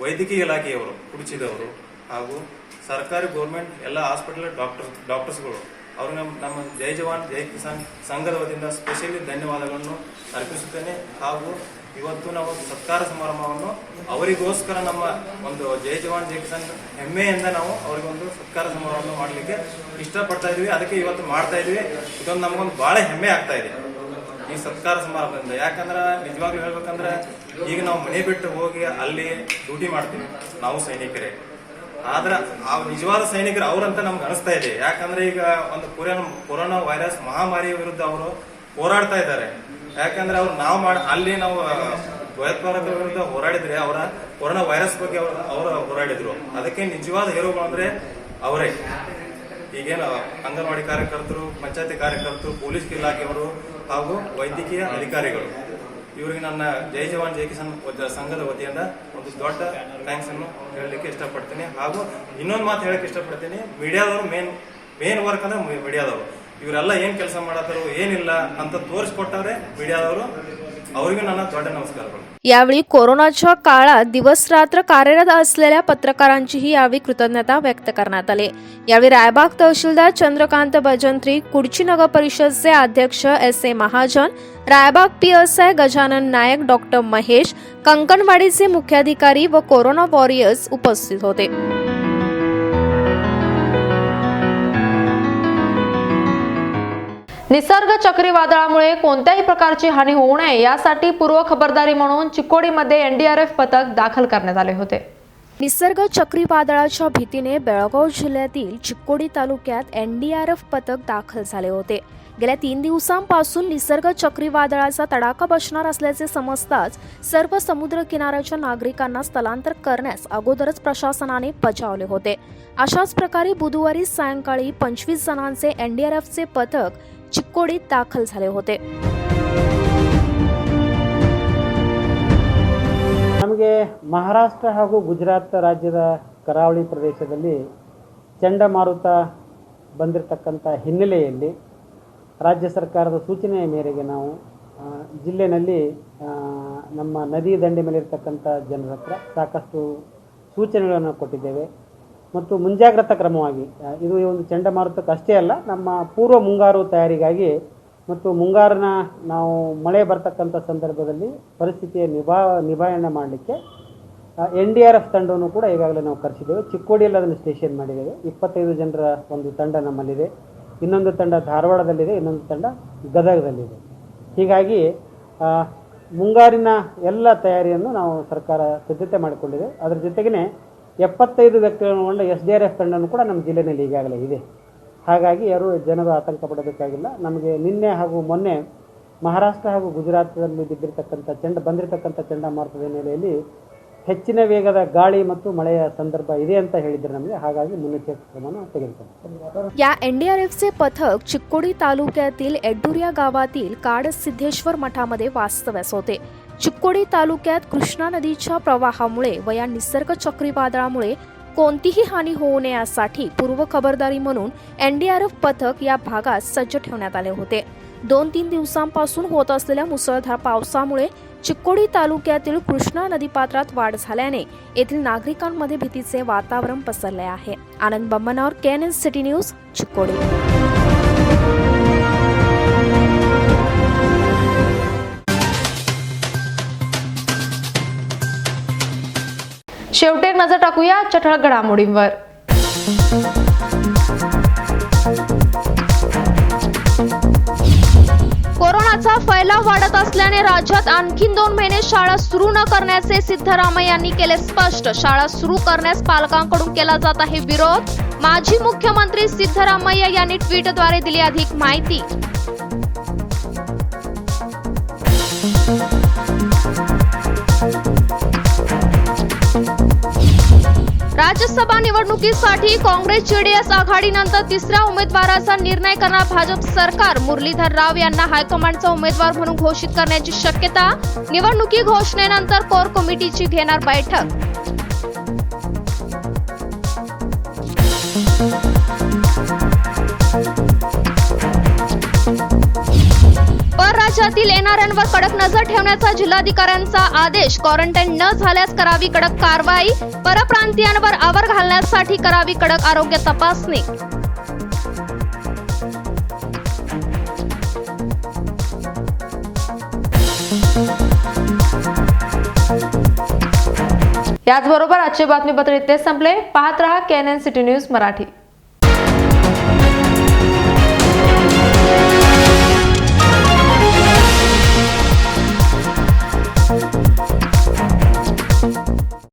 ವೈದ್ಯಕೀಯ ಇಲಾಖೆಯವರು, ಕುಡಿಸಿದವರು ಹಾಗೂ ಸರ್ಕಾರಿ ಗೌರ್ಮೆಂಟ್ ಎಲ್ಲ ಹಾಸ್ಪಿಟಲ್ ಡಾಕ್ಟರ್ಸ್ಗಳು ಅವರು ನಮ್ಮ ಜೈ ಜವಾನ್ ಜೈ ಕಿಸಾನ್ ಸಂಘದ ವತಿಯಿಂದ ಸ್ಪೆಷಲಿ ಧನ್ಯವಾದಗಳನ್ನು ಅರ್ಪಿಸುತ್ತೇನೆ. ಹಾಗೂ ಇವತ್ತು ನಾವು ಸತ್ಕಾರ ಸಮಾರಂಭವನ್ನು ಅವರಿಗೋಸ್ಕರ ನಮ್ಮ ಒಂದು ಜೈ ಜವಾನ್ ಜೈ ಕಿಸಾನ್ ಹೆಮ್ಮೆಯಿಂದ ನಾವು ಅವರಿಗೊಂದು ಸತ್ಕಾರ ಸಮಾರಂಭ ಮಾಡಲಿಕ್ಕೆ ಇಷ್ಟಪಡ್ತಾ ಇದ್ವಿ. ಅದಕ್ಕೆ ಇವತ್ತು ಮಾಡ್ತಾ ಇದ್ವಿ. ಇದೊಂದು ನಮಗೊಂದು ಬಹಳ ಹೆಮ್ಮೆ ಆಗ್ತಾ ಇದೆ ಈ ಸತ್ಕಾರ ಸಮಾರಂಭದಿಂದ. ಯಾಕಂದ್ರೆ ನಿಜವಾಗ್ಲೂ ಹೇಳ್ಬೇಕಂದ್ರೆ ಈಗ ನಾವು ಮನೆ ಬಿಟ್ಟು ಹೋಗಿ ಅಲ್ಲಿ ಡ್ಯೂಟಿ ಮಾಡ್ತೀವಿ ನಾವು ಸೈನಿಕರೇ. ಆದ್ರೆ ಆ ನಿಜವಾದ ಸೈನಿಕರು ಅವರಂತ ನಮ್ಗೆ ಅನಿಸ್ತಾ ಇದೆ. ಯಾಕಂದ್ರೆ ಈಗ ಒಂದು ಕೊರೋನಾ ವೈರಸ್ ಮಹಾಮಾರಿಯ ವಿರುದ್ಧ ಅವರು ಹೋರಾಡ್ತಾ ಇದ್ದಾರೆ. ಯಾಕಂದ್ರೆ ಅವ್ರು ಅಲ್ಲಿ ನಾವು ಭಯೋತ್ಪಾದಕರ ವಿರುದ್ಧ ಹೋರಾಡಿದ್ರೆ ಅವರ ಕೊರೋನಾ ವೈರಸ್ ಬಗ್ಗೆ ಅವರು ಹೋರಾಡಿದ್ರು. ಅದಕ್ಕೆ ನಿಜವಾದ ಹೀರೋಗಳು ಅಂದ್ರೆ ಅವರೇ. ಈಗೇನು ಅಂಗನವಾಡಿ ಕಾರ್ಯಕರ್ತರು, ಪಂಚಾಯತಿ ಕಾರ್ಯಕರ್ತರು, ಪೊಲೀಸ್ ಇಲಾಖೆಯವರು ಹಾಗೂ ವೈದ್ಯಕೀಯ ಅಧಿಕಾರಿಗಳು, ಇವರಿಗೆ ನನ್ನ ಜೈ ಜವಾನ್ ಜೈ ಕಿಸಾನ್ ಸಂಘದ ವತಿಯಿಂದ ಒಂದು ದೊಡ್ಡ ಥ್ಯಾಂಕ್ಸ್ ಅನ್ನು ಹೇಳಲಿಕ್ಕೆ ಇಷ್ಟಪಡ್ತೀನಿ. ಹಾಗೂ ಇನ್ನೊಂದು ಮಾತು ಹೇಳಕ್ಕೆ ಇಷ್ಟಪಡ್ತೀನಿ, ಮೀಡಿಯಾದವರು ಮೇನ್ ವರ್ಕ್ ಅಂದ್ರೆ ಮೀಡಿಯಾದವರು ಇವರೆಲ್ಲ ಏನ್ ಕೆಲಸ ಮಾಡತ್ತಾರೋ ಏನಿಲ್ಲ ಅಂತ ತೋರಿಸ್ಕೊಟ್ಟವ್ರೆ ಮೀಡಿಯಾದವರು. ಅವರಿಗೂ ನನ್ನ ದೊಡ್ಡ ನಮಸ್ಕಾರಗಳು. यावेळी कोरोनाच्या काळात दिवसरात्र कार्यरत असलेल्या पत्रकारांचीही यावेळी कृतज्ञता व्यक्त करण्यात आली. यावेळी रायबाग तहसीलदार चंद्रकांत भजंत्री, कुडची नगर परिषदचे अध्यक्ष S.A. महाजन, रायबाग PSI गजानन नायक, डॉक्टर महेश, कंकणवाडीचे मुख्याधिकारी व कोरोना वॉरियर्स उपस्थित होते. निसर्ग चक्रीवादळामुळे कोणत्याही प्रकारची हानी होऊ नये यासाठी पूर्व खबरदारी म्हणून चिक्कोडीमध्ये NDRF पथक दाखल करण्यात आले होते. निसर्ग चक्रीवादळाच्या भीतीने बेळगाव जिल्ह्यातील चिक्कोडी तालुक्यात NDRF पथक दाखल झाले होते. गेल्या 3 दिवसांपासून निसर्ग चक्रीवादळाचा तडाखा बसणार असल्याचे समजताच सर्व समुद्र किनाऱ्याच्या नागरिकांना स्थलांतर करण्यास अगोदरच प्रशासनाने बजावले होते. अशाच प्रकारे बुधवारी सायंकाळी 25 जणांचे NDRFचे पथक ಚಿಕ್ಕೋಡಿತ್ दाखल झाले होते. ನಮಗೆ ಮಹಾರಾಷ್ಟ್ರ ಹಾಗೂ ಗುಜರಾತ್ ರಾಜ್ಯದ ಕರಾವಳಿ ಪ್ರದೇಶದಲ್ಲಿ ಚಂಡಮಾರುತ ಬಂದಿರತಕ್ಕಂಥ ಹಿನ್ನೆಲೆಯಲ್ಲಿ ರಾಜ್ಯ ಸರ್ಕಾರದ ಸೂಚನೆಯ ಮೇರೆಗೆ ನಾವು ಜಿಲ್ಲೆಯಲ್ಲಿ ನಮ್ಮ ನದಿ ದಂಡೆ ಮೇಲೆ ಇರತಕ್ಕಂಥ ಜನರ ಹತ್ರ ಸಾಕಷ್ಟು ಸೂಚನೆಗಳನ್ನು ಕೊಟ್ಟಿದ್ದೇವೆ ಮತ್ತು ಮುಂಜಾಗ್ರತಾ ಕ್ರಮವಾಗಿ ಇದು ಒಂದು ಚಂಡಮಾರುತಕ್ಕೆ ಅಷ್ಟೇ ಅಲ್ಲ, ನಮ್ಮ ಪೂರ್ವ ಮುಂಗಾರು ತಯಾರಿಗಾಗಿ ಮತ್ತು ಮುಂಗಾರಿನ ನಾವು ಮಳೆ ಬರ್ತಕ್ಕಂಥ ಸಂದರ್ಭದಲ್ಲಿ ಪರಿಸ್ಥಿತಿಯ ನಿಭಾಯಣೆ ಮಾಡಲಿಕ್ಕೆ NDRF ತಂಡವನ್ನು ಕೂಡ ಈಗಾಗಲೇ ನಾವು ಕರೆಸಿದ್ದೇವೆ. ಚಿಕ್ಕೋಡಿಯಲ್ಲಿ ಅದನ್ನು ಸ್ಟೇಷನ್ ಮಾಡಿದ್ದೇವೆ. 25 ಜನರ ಒಂದು ತಂಡ ನಮ್ಮಲ್ಲಿದೆ, ಇನ್ನೊಂದು ತಂಡ ಧಾರವಾಡದಲ್ಲಿದೆ, ಇನ್ನೊಂದು ತಂಡ ಗದಗದಲ್ಲಿದೆ. ಹೀಗಾಗಿ ಮುಂಗಾರಿನ ಎಲ್ಲ ತಯಾರಿಯನ್ನು ನಾವು ಸರ್ಕಾರ ಸಿದ್ಧತೆ ಮಾಡಿಕೊಂಡಿದೆ. ಅದರ ಜೊತೆಗೇ 75 ವ್ಯಕ್ತಿಗಳನ್ನು SDRF ತಂಡನೂ ಕೂಡ ನಮ್ಮ ಜಿಲ್ಲೆಯಲ್ಲಿ ಈಗಾಗಲೇ ಇದೆ. ಹಾಗಾಗಿ ಯಾರು ಜನರು ಆತಂಕ ಪಡಬೇಕಾಗಿಲ್ಲ. ನಮಗೆ ನಿನ್ನೆ ಹಾಗೂ ಮೊನ್ನೆ ಮಹಾರಾಷ್ಟ್ರ ಹಾಗೂ ಗುಜರಾತ್ನಲ್ಲಿ ಬಂದಿರತಕ್ಕಂಥ ಚಂಡಮಾರುತದ ಹಿನ್ನೆಲೆಯಲ್ಲಿ ಹೆಚ್ಚಿನ ವೇಗದ ಗಾಳಿ ಮತ್ತು ಮಳೆಯ ಸಂದರ್ಭ ಇದೆ ಅಂತ ಹೇಳಿದ್ರು ನಮಗೆ. ಹಾಗಾಗಿ ಮುನ್ನೆಚ್ಚರಿಕೆ ಕ್ರಮವನ್ನು ತೆಗೆದುಕೊಂಡಿದ್ದೇವೆ. या NDRFचे पथक चिक्कोडी तालुक्यातील एड्डुरिया गावातील काडसिद्धेश्वर मठामध्ये वास्तव्यास होते. चिक्कोडी तालुक्यात कृष्णा नदीच्या प्रवाहामुळे व या निसर्ग चक्रीवादळामुळे कोणतीही हानी होऊ नये यासाठी पूर्व खबरदारी म्हणून NDRF पथक या भागात सज्ज ठेवण्यात आले होते. 2-3 दिवसांपासून होत असलेल्या मुसळधार पावसामुळे चिक्कोडी तालुक्यातील कृष्णा नदीपात्रात वाढ झाल्याने येथील नागरिकांमध्ये भीतीचे वातावरण पसरले आहे. आनंद बम्मनावर, KNN सिटी न्यूज, चिक्कोडी. शेवटी एक नजर टाकूया ठळक घडामोडींवर. कोरोनाचा फैलाव वाढत असल्याने राज्यात आणखी 2 महिने शाळा सुरू न करण्याचे सिद्धरामय्या यांनी केले स्पष्ट. शाळा सुरू करण्यास पालकांकडून केला जात आहे विरोध. माजी मुख्यमंत्री सिद्धरामय्या यांनी ट्विटद्वारे दिली अधिक माहिती. राज्यसभा निवडणुकीसाठी काँग्रेस JDS आघाडीनंतर तिसऱ्या उमेदवाराचा निर्णय करणार भाजप सरकार. मुरलीधर राव यांना हायकमांडचा उमेदवार म्हणून घोषित करण्याची शक्यता. निवडणुकी घोषणेनंतर कोर कमिटीची घेणार बैठक. परराज्यातील येणाऱ्यांवर कडक नजर ठेवण्याचा जिल्हाधिकाऱ्यांचा आदेश. क्वारंटाईन न झाल्यास करावी कडक कारवाई. परप्रांतीयांवर आवर घालण्यासाठी करावी कडक आरोग्य तपासणी. याचबरोबर आजचे बातमीपत्र इथे संपले. पाहत रहा KNN सिटी न्यूज मराठी.